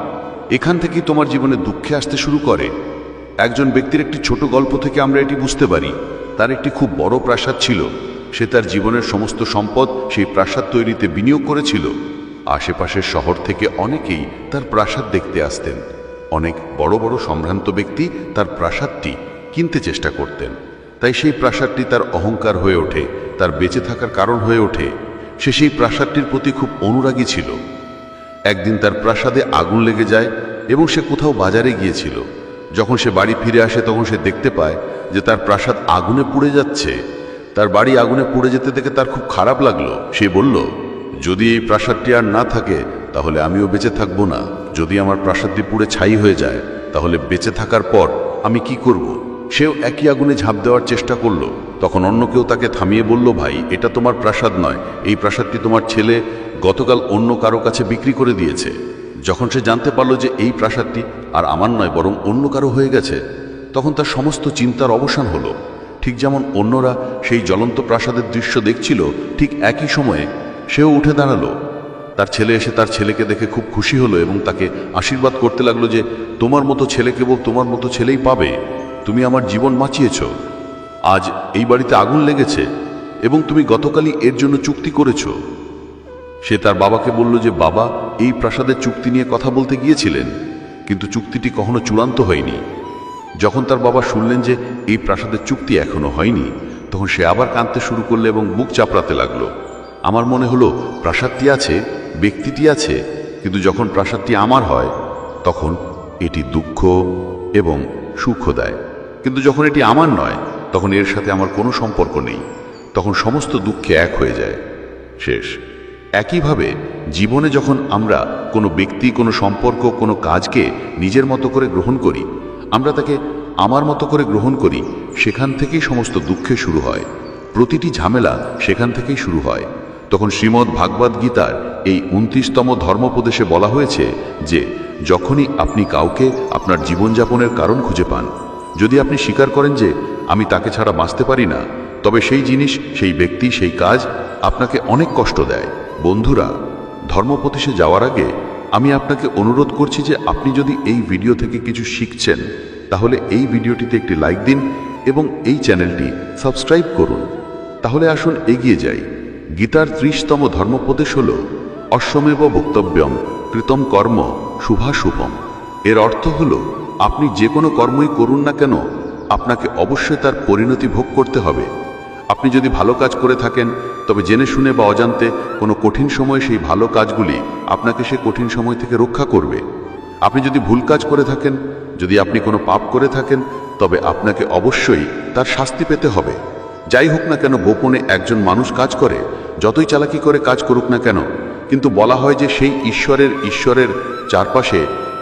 এখান থেকেই তোমার জীবনে দুঃখে আসতে শুরু করে। একজন ব্যক্তির একটি ছোট গল্প থেকে আমরা এটি বুঝতে পারি। তার একটি খুব বড় প্রাসাদ ছিল। সে তার জীবনের সমস্ত সম্পদ সেই প্রাসাদ তৈরিতে বিনিয়োগ করেছিল। আশেপাশের শহর থেকে অনেকেই তার প্রাসাদ দেখতে আসতেন। অনেক বড় বড় সম্ভ্রান্ত ব্যক্তি তার প্রাসাদটি কিনতে চেষ্টা করতেন। তাই সেই প্রাসাদটি তার অহংকার হয়ে ওঠে, তার বেঁচে থাকার কারণ হয়ে ওঠে। সে সেই প্রাসাদটির প্রতি খুব অনুরাগী ছিল। একদিন তার প্রাসাদে আগুন লেগে যায় এবং সে কোথাও বাজারে গিয়েছিল। যখন সে বাড়ি ফিরে আসে তখন সে দেখতে পায় যে তার প্রাসাদ আগুনে পুড়ে যাচ্ছে। তার বাড়ি আগুনে পুড়ে যেতে দেখে তার খুব খারাপ লাগলো। সে বলল, যদি এই প্রাসাদটি আর না থাকে তাহলে আমিও বেঁচে থাকবো না। যদি আমার প্রাসাদটি পুড়ে ছাই হয়ে যায় তাহলে বেঁচে থাকার পর আমি কি করব? সেও একই আগুনে ঝাঁপ দেওয়ার চেষ্টা করলো। তখন অন্য কেউ তাকে থামিয়ে বলল, ভাই, এটা তোমার প্রাসাদ নয়। এই প্রাসাদটি তোমার ছেলে গতকাল অন্য কারো কাছে বিক্রি করে দিয়েছে। যখন সে জানতে পারলো যে এই প্রাসাদটি আর আমার নয় বরং অন্য কারো হয়ে গেছে, তখন তার সমস্ত চিন্তার অবসান হলো। ঠিক যেমন অন্যরা সেই জ্বলন্ত প্রাসাদের দৃশ্য দেখছিল, ঠিক একই সময়ে সেও উঠে দাঁড়ালো। তার ছেলে এসে তার ছেলেকে দেখে খুব খুশি হলো এবং তাকে আশীর্বাদ করতে লাগলো যে তোমার মতো ছেলে কেবল তোমার মতো ছেলেই পাবে। তুমি আমার জীবন বাঁচিয়েছ। আজ এই বাড়িতে আগুন লেগেছে এবং তুমি গতকালই এর জন্য চুক্তি করেছ। সে তার বাবাকে বলল যে বাবা, এই প্রাসাদের চুক্তি নিয়ে কথা বলতে গিয়েছিলেন, কিন্তু চুক্তিটি কখনো চূড়ান্ত হয়নি। যখন তার বাবা শুনলেন যে এই প্রাসাদের চুক্তি এখনো হয়নি, তখন সে আবার কাঁদতে শুরু করলো এবং বুক চাপড়াতে লাগলো। আমার মনে হলো প্রাসাদটি আছে, ব্যক্তিটি আছে, কিন্তু যখন প্রাসাদটি আমার হয় তখন এটি দুঃখ এবং সুখ দেয়। কিন্তু যখন এটি আমার নয় তখন এর সাথে আমার কোনো সম্পর্ক নেই। তখন সমস্ত দুঃখে এক হয়ে যায়, শেষ। একইভাবে জীবনে যখন আমরা কোনো ব্যক্তি, কোনো সম্পর্ক, কোনো কাজকে নিজের মতো করে গ্রহণ করি, আমরা তাকে আমার মতো করে গ্রহণ করি, সেখান থেকেই সমস্ত দুঃখে শুরু হয়। প্রতিটি ঝামেলা সেখান থেকেই শুরু হয়। তখন শ্রীমদ্ ভাগবত গীতার এই 29তম ধর্মোপদেশে বলা হয়েছে যে যখনই আপনি কাউকে আপনার জীবনযাপনের কারণ খুঁজে পান, যদি আপনি স্বীকার করেন যে আমি তাকে ছাড়া বাঁচতে পারি না, তবে সেই জিনিস, সেই ব্যক্তি, সেই কাজ আপনাকে অনেক কষ্ট দেয়। বন্ধুরা, ধর্মোপদেশে যাওয়ার আগে আমি আপনাকে অনুরোধ করছি যে আপনি যদি এই ভিডিও থেকে কিছু শিখছেন তাহলে এই ভিডিওটিতে একটি লাইক দিন এবং এই চ্যানেলটি সাবস্ক্রাইব করুন। তাহলে আসুন এগিয়ে যাই। গীতার 30তম ধর্মোপদেশ হল অশ্বমেব বক্তব্যম কৃতম কর্ম শুভাশুভম। এর অর্থ হল আপনি যে কোনো কর্মই করুন না কেন আপনাকে অবশ্যই তার পরিণতি ভোগ করতে হবে। আপনি যদি ভালো কাজ করে থাকেন তবে জেনে শুনে বা অজান্তে কোনো কঠিন সময়ে সেই ভালো কাজগুলি আপনাকে সে কঠিন সময় থেকে রক্ষা করবে। আপনি যদি ভুল কাজ করে থাকেন, যদি আপনি কোনো পাপ করে থাকেন, তবে আপনাকে অবশ্যই তার শাস্তি পেতে হবে। যাই হোক না কেন গোপনে একজন মানুষ কাজ করে, যতই চালাকি করে কাজ করুক না কেন, কিন্তু বলা হয় যে সেই ঈশ্বরের চারপাশে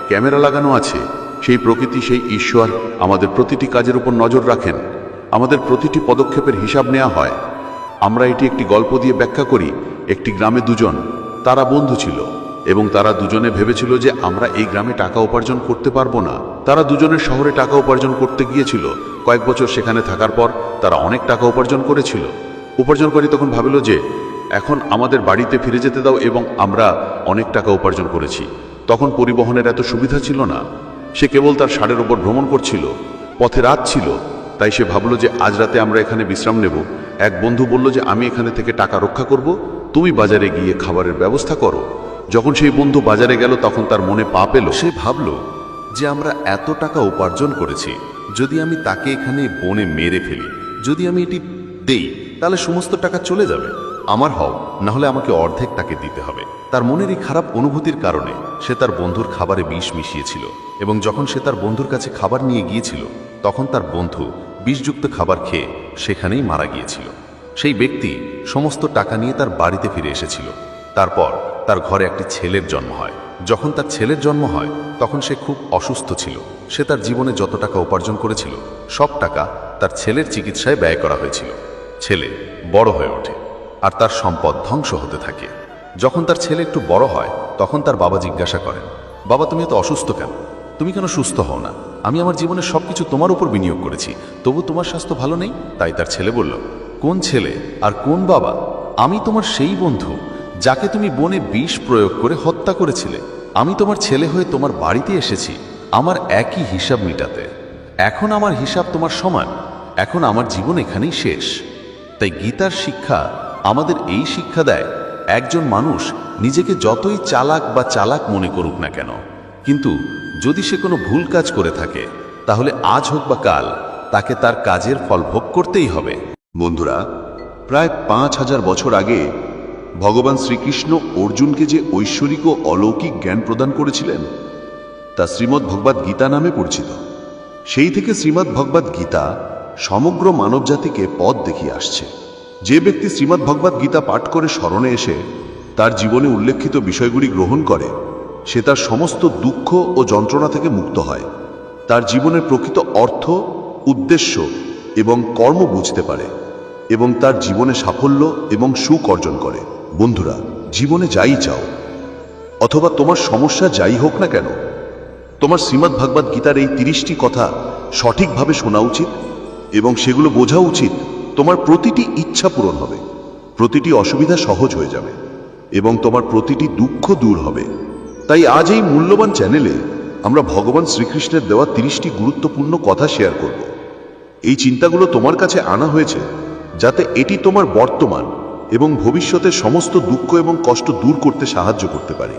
ক্যামেরা লাগানো আছে। সেই প্রকৃতি, সেই ঈশ্বর আমাদের প্রতিটি কাজের উপর নজর রাখেন, আমাদের প্রতিটি পদক্ষেপের হিসাব নেওয়া হয়। আমরা এটি একটি গল্প দিয়ে ব্যাখ্যা করি। একটি গ্রামে দুজন, তারা বন্ধু ছিল এবং তারা দুজনে ভেবেছিল যে আমরা এই গ্রামে টাকা উপার্জন করতে পারবো না। তারা দুজনের শহরে টাকা উপার্জন করতে গিয়েছিল। কয়েক বছর সেখানে থাকার পর তারা অনেক টাকা উপার্জন করেছিল। উপার্জনকারী তখন ভাবিল যে এখন আমাদের বাড়িতে ফিরে যেতে দাও এবং আমরা অনেক টাকা উপার্জন করেছি। তখন পরিবহনের এত সুবিধা ছিল না, সে কেবল তার ষাঁড়ের ওপর ভ্রমণ করছিল। পথে রাত ছিল, তাই সে ভাবল যে আজ রাতে আমরা এখানে বিশ্রাম নেব। এক বন্ধু বলল যে আমি এখানে থেকে টাকা রক্ষা করব, তুমি বাজারে গিয়ে খাবারের ব্যবস্থা করো। যখন সেই বন্ধু বাজারে গেল তখন তার মনে পাপ এলো। সে ভাবল যে আমরা এত টাকা উপার্জন করেছি, যদি আমি তাকে এখানে বনে মেরে ফেলি, যদি আমি এটি দেই, তাহলে সমস্ত টাকা চলে যাবে। আমার হও, না হলে আমাকে অর্ধেক টাকা দিতে হবে। তার মনের এই খারাপ অনুভূতির কারণে সে তার বন্ধুর খাবারে বিষ মিশিয়েছিল এবং যখন সে তার বন্ধুর কাছে খাবার নিয়ে গিয়েছিল তখন তার বন্ধু বিষযুক্ত খাবার খেয়ে সেখানেই মারা গিয়েছিল। সেই ব্যক্তি সমস্ত টাকা নিয়ে তার বাড়িতে ফিরে এসেছিল। তারপর তার ঘরে একটি ছেলের জন্ম হয়। যখন তার ছেলের জন্ম হয় তখন সে খুব অসুস্থ ছিল। সে তার জীবনে যত টাকা উপার্জন করেছিল সব টাকা তার ছেলের চিকিৎসায় ব্যয় করা হয়েছিল। ছেলে বড় হয়ে ওঠে আর তার সম্পদ ধ্বংস হতে থাকে। যখন তার ছেলে একটু বড় হয় তখন তার বাবা জিজ্ঞাসা করেন, বাবা তুমি এত অসুস্থ কেন? তুমি কেন সুস্থ হও না? আমি আমার জীবনের সবকিছু তোমার উপর বিনিয়োগ করেছি, তবু তোমার স্বাস্থ্য ভালো নেই। তাই তার ছেলে বলল, কোন ছেলে আর কোন বাবা? আমি তোমার সেই বন্ধু যাকে তুমি বনে বিষ প্রয়োগ করে হত্যা করেছিলে। আমি তোমার ছেলে হয়ে তোমার বাড়িতে এসেছি আমার একই হিসাব মেটাতে। এখন আমার হিসাব তোমার সমান। এখন আমার জীবন এখানেই শেষ। তাই গীতার শিক্ষা আমাদের এই শিক্ষা দেয়, একজন মানুষ নিজেকে যতই চালাক মনে করুক না কেন, কিন্তু যদি সে কোনো ভুল কাজ করে থাকে তাহলে আজ হোক বা কাল তাকে তার কাজের ফল ভোগ করতেই হবে। বন্ধুরা, প্রায় 5000 বছর আগে ভগবান শ্রীকৃষ্ণ অর্জুনকে যে ঐশ্বরিক ও অলৌকিক জ্ঞান প্রদান করেছিলেন তা শ্রীমদ্ ভগবদ্ গীতা নামে পরিচিত। সেই থেকে শ্রীমদ্ ভগবদ্ গীতা সমগ্র মানবজাতিকে পথ দেখিয়ে আসছে। যে ব্যক্তি শ্রীমদ্ ভগবদ্ গীতা পাঠ করে স্মরণে এসে তার জীবনে উল্লেখিত বিষয়গুলি গ্রহণ করে, সে তার সমস্ত দুঃখ ও যন্ত্রণা থেকে মুক্ত হয়, তার জীবনের প্রকৃত অর্থ, উদ্দেশ্য এবং কর্ম বুঝতে পারে এবং তার জীবনে সাফল্য এবং সুখ অর্জন করে। বন্ধুরা, জীবনে যাই চাও অথবা তোমার সমস্যা যাই হোক না কেন, তোমার শ্রীমদ্ ভগবদ্ গীতার এই 30টি কথা সঠিকভাবে শোনা উচিত এবং সেগুলো বোঝা উচিত। তোমার প্রতিটি ইচ্ছা পূরণ হবে, প্রতিটি অসুবিধা সহজ হয়ে যাবে এবং তোমার প্রতিটি দুঃখ দূর হবে। তাই আজ এই মূল্যবান চ্যানেলে আমরা ভগবান শ্রীকৃষ্ণের দেওয়া 30টি গুরুত্বপূর্ণ কথা শেয়ার করব। এই চিন্তাগুলো তোমার কাছে আনা হয়েছে যাতে এটি তোমার বর্তমান এবং ভবিষ্যতের সমস্ত দুঃখ এবং কষ্ট দূর করতে সাহায্য করতে পারে।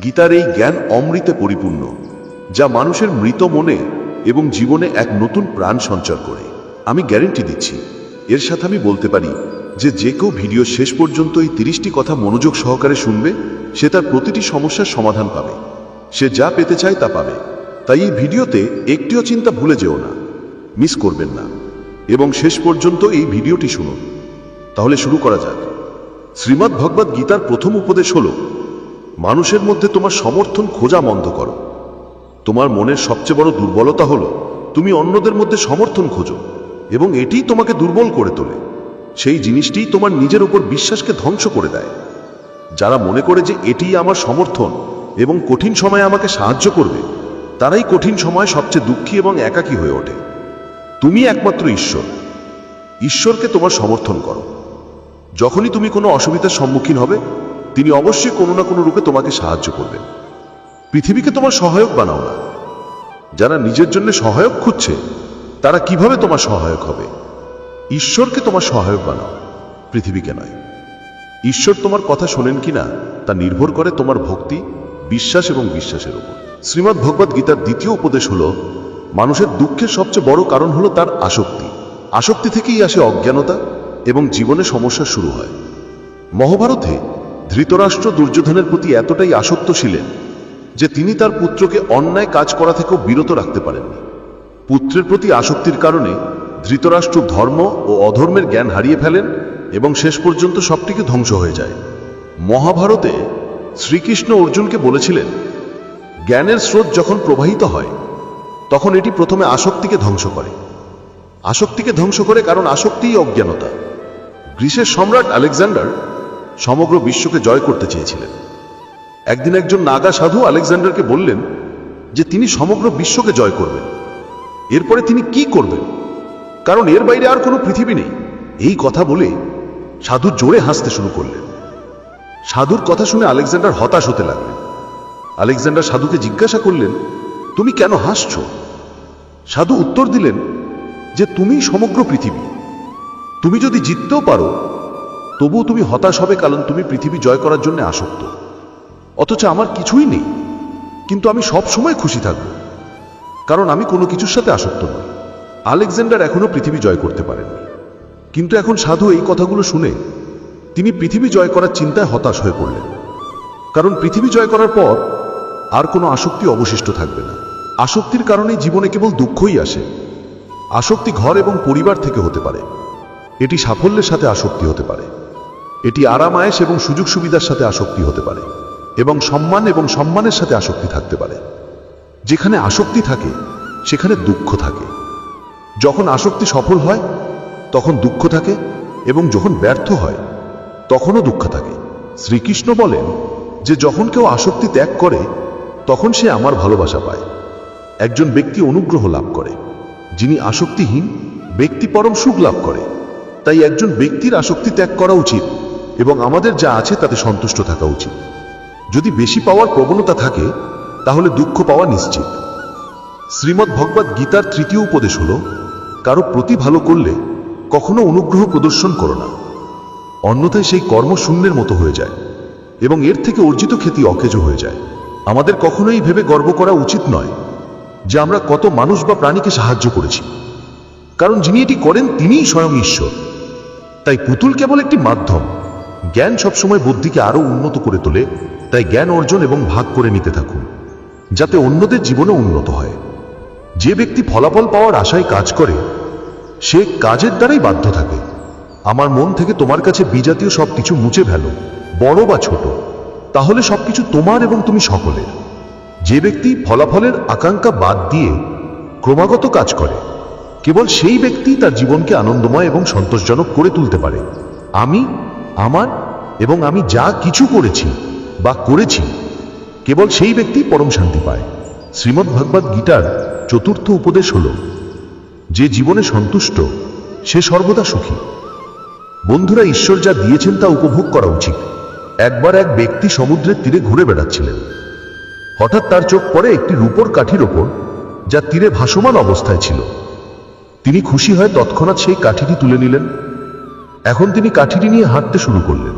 গীতার এই জ্ঞান অমৃতে পরিপূর্ণ, যা মানুষের মৃত মনে এবং জীবনে এক নতুন প্রাণ সঞ্চার করে। আমি গ্যারেন্টি দিচ্ছি, এর সাথে আমি বলতে পারি যে যে কেউ ভিডিও শেষ পর্যন্ত এই 30টি কথা মনোযোগ সহকারে শুনবে, সে তার প্রতিটি সমস্যার সমাধান পাবে, সে যা পেতে চায় তা পাবে। তাই এই ভিডিওতে একটিও চিন্তা ভুলে যেও না, মিস করবেন না এবং শেষ পর্যন্ত এই ভিডিওটি শুনুন। তাহলে শুরু করা যাক। শ্রীমদ্ ভগবদ্ গীতার প্রথম উপদেশ হল, মানুষের মধ্যে তোমার সমর্থন খোঁজা বন্ধ করো। তোমার মনের সবচেয়ে বড় দুর্বলতা হলো তুমি অন্যদের মধ্যে সমর্থন খোঁজো এবং এটিই তোমাকে দুর্বল করে তোলে। সেই জিনিসটিই তোমার নিজের উপর বিশ্বাসকে ধ্বংস করে দেয়। যারা মনে করে যে এটিই আমার সমর্থন এবং কঠিন সময়ে আমাকে সাহায্য করবে, তারাই কঠিন সময় সবচেয়ে দুঃখী এবং একাকী হয়ে ওঠে। তুমি একমাত্র ঈশ্বর। ঈশ্বরকে তোমার সমর্থন করো। যখনই তুমি কোনো অসুবিধার সম্মুখীন হবে, তিনি অবশ্যই কোনো না কোনো রূপে তোমাকে সাহায্য করবেন। পৃথিবীকে তোমার সহায়ক বানাও না। যারা নিজের জন্য সহায়ক খুঁজছে, তারা কিভাবে তোমার সহায়ক হবে? ঈশ্বরকে তোমার সহায়ক বানাও, পৃথিবীকে নয়। ঈশ্বর তোমার কথা শোনেন কিনা তা নির্ভর করে তোমার ভক্তি, বিশ্বাস এবং বিশ্বাসের উপর। শ্রীমদ্ ভগবদ্ গীতার দ্বিতীয় উপদেশ হলো মানুষের দুঃখের সবচেয়ে বড় কারণ হলো তার আসক্তি। আসক্তি থেকেই আসে অজ্ঞানতা এবং জীবনে সমস্যা শুরু হয়। মহাভারতে ধৃতরাষ্ট্র দুর্যোধনের প্রতি এতটাই আসক্ত ছিলেন যে তিনি তার পুত্রকে অন্যায় কাজ করা থেকেও বিরত রাখতে পারেননি। পুত্রের প্রতি আসক্তির কারণে ধৃতরাষ্ট্র ধর্ম ও অধর্মের জ্ঞান হারিয়ে ফেলেন এবং শেষ পর্যন্ত সবটিকে ধ্বংস হয়ে যায়। মহাভারতে শ্রীকৃষ্ণ অর্জুনকে বলেছিলেন, জ্ঞানের স্রোত যখন প্রবাহিত হয় তখন এটি প্রথমে আসক্তিকে ধ্বংস করে। আসক্তিকে ধ্বংস করে কারণ আসক্তিই অজ্ঞানতা। গ্রিসের সম্রাট আলেকজান্ডার সমগ্র বিশ্বকে জয় করতে চেয়েছিলেন। একদিন একজন নাগা সাধু আলেকজান্ডারকে বললেন যে তিনি সমগ্র বিশ্বকে জয় করবেন। এরপরে তিনি কি করবেন, কারণ এর বাইরে আর কোনো পৃথিবী নেই। এই কথা বলে সাধু জোরে হাসতে শুরু করলেন। সাধুর কথা শুনে আলেকজান্ডার হতাশ হতে লাগলেন। আলেকজান্ডার সাধুকে জিজ্ঞাসা করলেন, তুমি কেন হাসছো? সাধু উত্তর দিলেন যে তুমি সমগ্র পৃথিবী। তুমি যদি জিততেও পারো তবুও তুমি হতাশ হবে, কারণ তুমি পৃথিবী জয় করার জন্য আসক্ত। অথচ আমার কিছুই নেই, কিন্তু আমি সব সময় খুশি থাকব, কারণ আমি কোনো কিছুর সাথে আসক্ত নই। আলেকজান্ডার এখনো পৃথিবী জয় করতে পারেননি, কিন্তু এখন সাধু এই কথাগুলো শুনে তিনি পৃথিবী জয় করার চিন্তায় হতাশ হয়ে পড়লেন। কারণ পৃথিবী জয় করার পর আর কোনো আসক্তি অবশিষ্ট থাকবে না। আসক্তির কারণে জীবনে কেবল দুঃখই আসে। আসক্তি ঘর এবং পরিবার থেকে হতে পারে, এটি সাফল্যের সাথে আসক্তি হতে পারে, এটি আরাম আয়েশ এবং সুযোগ সুবিধার সাথে আসক্তি হতে পারে, এবং সম্মানের সাথে আসক্তি থাকতে পারে। যেখানে আসক্তি থাকে সেখানে দুঃখ থাকে। যখন আসক্তি সফল হয় তখন দুঃখ থাকে, এবং যখন ব্যর্থ হয় তখনও দুঃখ থাকে। শ্রীকৃষ্ণ বলেন যে যখন কেউ আসক্তি ত্যাগ করে তখন সে আমার ভালোবাসা পায়। একজন ব্যক্তি অনুগ্রহ লাভ করে, যিনি আসক্তিহীন ব্যক্তি পরম সুখ লাভ করে। তাই একজন ব্যক্তির আসক্তি ত্যাগ করা উচিত এবং আমাদের যা আছে তাতে সন্তুষ্ট থাকা উচিত। যদি বেশি পাওয়ার প্রবণতা থাকে তাহলে দুঃখ পাওয়া নিশ্চিত। শ্রীমদ্ ভগবদ্ গীতার তৃতীয় উপদেশ হলো, কারো প্রতি ভালো করলে কখনো অনুগ্রহ প্রদর্শন করো না, অন্যথায় সেই কর্ম শূন্যের মতো হয়ে যায় এবং এর থেকে অর্জিত খ্যাতি অকেজো হয়ে যায়। আমাদের কখনোই ভেবে গর্ব করা উচিত নয় যে আমরা কত মানুষ বা প্রাণীকে সাহায্য করেছি, কারণ যিনি এটি করেন তিনিই স্বয়ং ঈশ্বর। তাই পুতুল কেবল একটি মাধ্যম। জ্ঞান সবসময় বুদ্ধিকে আরো উন্নত করে তোলে। তাই জ্ঞান অর্জন এবং ভাগ করে নিতে থাকুন, যাতে অন্যদের জীবনে উন্নত হয়। যে ব্যক্তি ফলাফল পাওয়ার আশায় কাজ করে সে কাজের দ্বারাই বাধ্য থাকে। আমার মন থেকে তোমার কাছে বিজাতীয় সবকিছু মুছে ফেলো, বড় বা ছোট, তাহলে সবকিছু তোমার এবং তুমি সকলের। যে ব্যক্তি ফলাফলের আকাঙ্ক্ষা বাদ দিয়ে ক্রমাগত কাজ করে কেবল সেই ব্যক্তি তার জীবনকে আনন্দময় এবং সন্তোষজনক করে তুলতে পারে। আমি, আমার এবং আমি যা কিছু করেছি বা করেছি, কেবল সেই ব্যক্তি পরম শান্তি পায়। শ্রীমদ্ ভগবদ্ গীতার চতুর্থ উপদেশ হল, যে জীবনে সন্তুষ্ট সে সর্বদা সুখী। বন্ধুরা, ঈশ্বর যা দিয়েছেন তা উপভোগ করা উচিত। একবার এক ব্যক্তি সমুদ্রের তীরে ঘুরে বেড়াচ্ছিলেন। হঠাৎ তার চোখ পড়ে একটি রূপোর কাঠির ওপর, যা তীরে ভাসমান অবস্থায় ছিল। তিনি খুশি হয়ে তৎক্ষণাৎ সেই কাঠিটি তুলে নিলেন। এখন তিনি কাঠিটি নিয়ে হাঁটতে শুরু করলেন।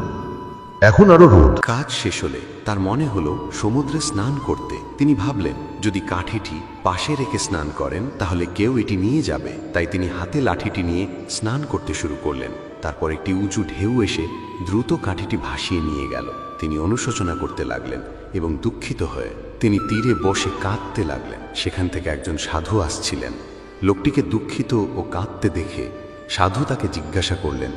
এখন আরো রোদ। কাজ শেষ হলে তার মনে হলো সমুদ্রে স্নান করতে। তিনি ভাবলেন, যদি কাঠিটি পাশে রেখে স্নান করেন তাহলে কেউ এটি নিয়ে যাবে। তাই তিনি হাতে লাঠিটি নিয়ে স্নান করতে শুরু করলেন। তারপর একটি উঁচু ঢেউ এসে দ্রুত কাঠিটি ভাসিয়ে নিয়ে গেল। তিনি অনুশোচনা করতে লাগলেন এবং দুঃখিত হয়ে তিনি তীরে বসে কাঁদতে লাগলেন। সেখান থেকে একজন সাধু আসছিলেন। লোকটিকে দুঃখিত ও কাঁদতে দেখে সাধু তাকে জিজ্ঞাসা করলেন,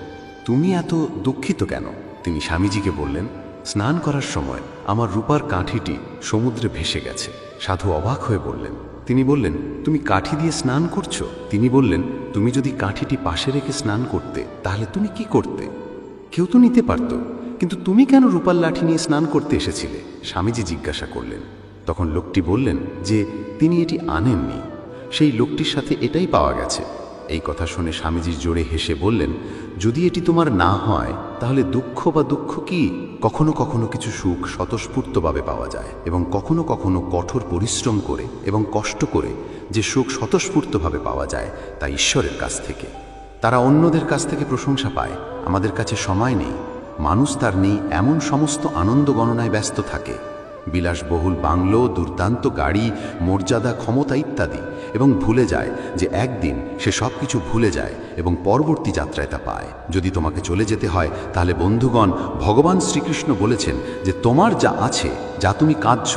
তুমি এত দুঃখিত কেন? তিনি স্বামীজিকে বললেন, স্নান করার সময় আমার রূপার কাঠিটি সমুদ্রে ভেসে গেছে। সাধু অবাক হয়ে বললেন। তিনি বললেন, তুমি কাঠি দিয়ে স্নান করছো? তিনি বললেন, তুমি যদি কাঠিটি পাশে রেখে স্নান করতে তাহলে তুমি কি করতে? কেউ তো নিতে পারত, কিন্তু তুমি কেন রূপার লাঠি নিয়ে স্নান করতে এসেছিলে? স্বামীজি জিজ্ঞাসা করলেন। তখন লোকটি বললেন যে তিনি এটি আনেননি, সেই লোকটির সাথে এটাই পাওয়া গেছে। এই কথা শুনে স্বামীজি জোরে হেসে বললেন, যদি এটি তোমার না হয় তাহলে দুঃখ বা দুঃখ কি? কখনো কখনো কিছু সুখ স্বতঃস্ফূর্তভাবে পাওয়া যায় এবং কখনো কখনো কঠোর পরিশ্রম করে এবং কষ্ট করে যে সুখ স্বতঃস্ফূর্তভাবে পাওয়া যায় তা ঈশ্বরের কাছ থেকে। তারা অন্যদের কাছ থেকে প্রশংসা পায়। আমাদের কাছে সময় নেই, মানুষ তার নেই এমন সমস্ত আনন্দ গণনায় ব্যস্ত থাকে। বিলাসবহুল বাংলো, দুর্দান্ত গাড়ি, মর্যাদা, ক্ষমতা ইত্যাদি, এবং ভুলে যায় যে একদিন সে সব কিছু ভুলে যায় এবং পরবর্তী যাত্রায় তা পায়। যদি তোমাকে চলে যেতে হয় তাহলে বন্ধুগণ, ভগবান শ্রীকৃষ্ণ বলেছেন যে তোমার যা আছে, যা তুমি কাঁদছ,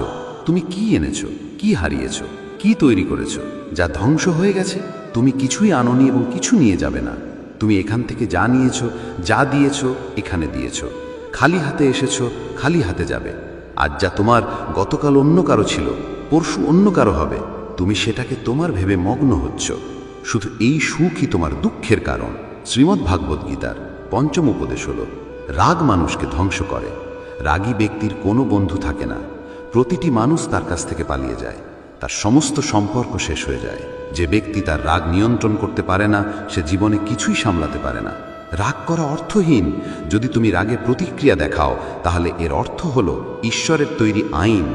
তুমি কি এনেছো, কি হারিয়েছ, কি তৈরি করেছ, যা ধ্বংস হয়ে গেছে, তুমি কিছুই আনোনি এবং কিছু নিয়ে যাবে না। তুমি এখান থেকে যা নিয়েছো, যা দিয়েছো, এখানে দিয়েছো। খালি হাতে এসেছো, খালি হাতে যাবে। আজ যা তোমার গতকাল অন্য কারো ছিল, পরশু অন্য কারো হবে। তুমি সেটাকে তোমার ভেবে মগ্ন হচ্ছ। শুধু এই সুখই তোমার দুঃখের কারণ। শ্রীমদ্ ভাগবত গীতার পঞ্চম উপদেশ হল, রাগ মানুষকে ধ্বংস করে। রাগী ব্যক্তির কোনো বন্ধু থাকে না। প্রতিটি মানুষ তার কাছ থেকে পালিয়ে যায়, তার সমস্ত সম্পর্ক শেষ হয়ে যায়। যে ব্যক্তি তার রাগ নিয়ন্ত্রণ করতে পারে না, সে জীবনে কিছুই সামলাতে পারে না। রাগ করা অর্থহীন। যদি তুমি রাগে প্রতিক্রিয়া দেখাও, তাহলে এর অর্থ হল ঈশ্বরের তৈরি আইন,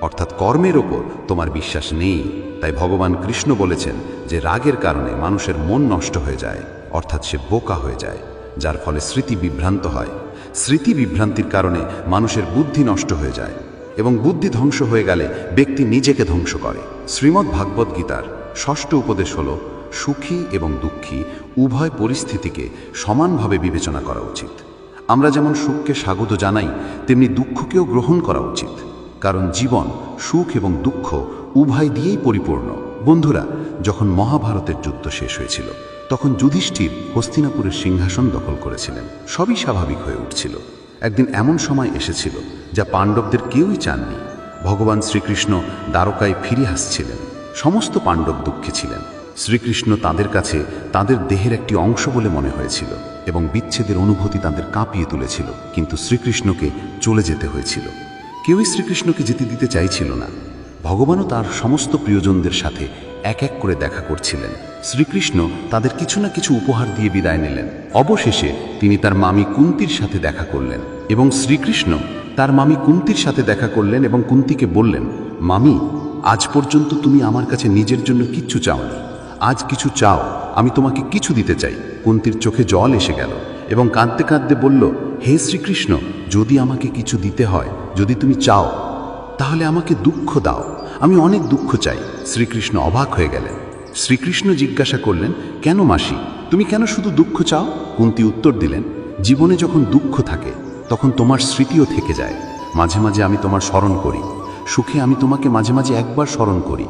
অর্থাৎ কর্মের ওপর তোমার বিশ্বাস নেই। তাই ভগবান কৃষ্ণ বলেছেন যে রাগের কারণে মানুষের মন নষ্ট হয়ে যায়, অর্থাৎ সে বোকা হয়ে যায়, যার ফলে স্মৃতি বিভ্রান্ত হয়। স্মৃতি বিভ্রান্তির কারণে মানুষের বুদ্ধি নষ্ট হয়ে যায়, এবং বুদ্ধি ধ্বংস হয়ে গেলে ব্যক্তি নিজেকে ধ্বংস করে। শ্রীমদ্ ভাগবত গীতার ষষ্ঠ উপদেশ হল, সুখী এবং দুঃখী উভয় পরিস্থিতিকে সমানভাবে বিবেচনা করা উচিত। আমরা যেমন সুখকে স্বাগত জানাই, তেমনি দুঃখকেও গ্রহণ করা উচিত, কারণ জীবন সুখ এবং দুঃখ উভয় দিয়েই পরিপূর্ণ। বন্ধুরা, যখন মহাভারতের যুদ্ধ শেষ হয়েছিল, তখন যুধিষ্ঠির হস্তিনাপুরের সিংহাসন দখল করেছিলেন। সবই স্বাভাবিক হয়ে উঠছিল। একদিন এমন সময় এসেছিল যা পাণ্ডবদের কেউই চাননি। ভগবান শ্রীকৃষ্ণ দ্বারকায় ফিরে আসছিলেন। সমস্ত পাণ্ডব দুঃখে ছিলেন। শ্রীকৃষ্ণ তাদের কাছে তাদের দেহের একটি অংশ বলে মনে হয়েছিল, এবং বিচ্ছেদের অনুভূতি তাদের কাঁপিয়ে তুলেছিল। কিন্তু শ্রীকৃষ্ণকে চলে যেতে হয়েছিল। কেউই শ্রীকৃষ্ণকে যেতে দিতে চাইছিল না। ভগবানও তার সমস্ত প্রিয়জনদের সাথে এক এক করে দেখা করছিলেন। শ্রীকৃষ্ণ তাদের কিছু না কিছু উপহার দিয়ে বিদায় নিলেন। অবশেষে তিনি তার মামি কুন্তির সাথে দেখা করলেন, এবং শ্রীকৃষ্ণ তার মামি কুন্তির সাথে দেখা করলেন এবং কুন্তিকে বললেন, মামি, আজ পর্যন্ত তুমি আমার কাছে নিজের জন্য কিচ্ছু চাওনি। আজ কিছু চাও, আমি তোমাকে কিছু দিতে চাই। কুন্তির চোখে জল এসে গেল এবং কাঁদতে কাঁদতে বলল, হে শ্রীকৃষ্ণ, যদি আমাকে কিছু দিতে হয়, যদি তুমি চাও, তাহলে আমাকে দুঃখ দাও। আমি অনেক দুঃখ চাই। শ্রীকৃষ্ণ অবাক হয়ে গেলেন। শ্রীকৃষ্ণ জিজ্ঞাসা করলেন, কেন মাসি, তুমি কেন শুধু দুঃখ চাও? কুন্তি উত্তর দিলেন, জীবনে যখন দুঃখ থাকে তখন তোমার স্মৃতিও থেকে যায়। মাঝে মাঝে আমি তোমার স্মরণ করি। সুখে আমি তোমাকে মাঝে মাঝে একবার স্মরণ করি।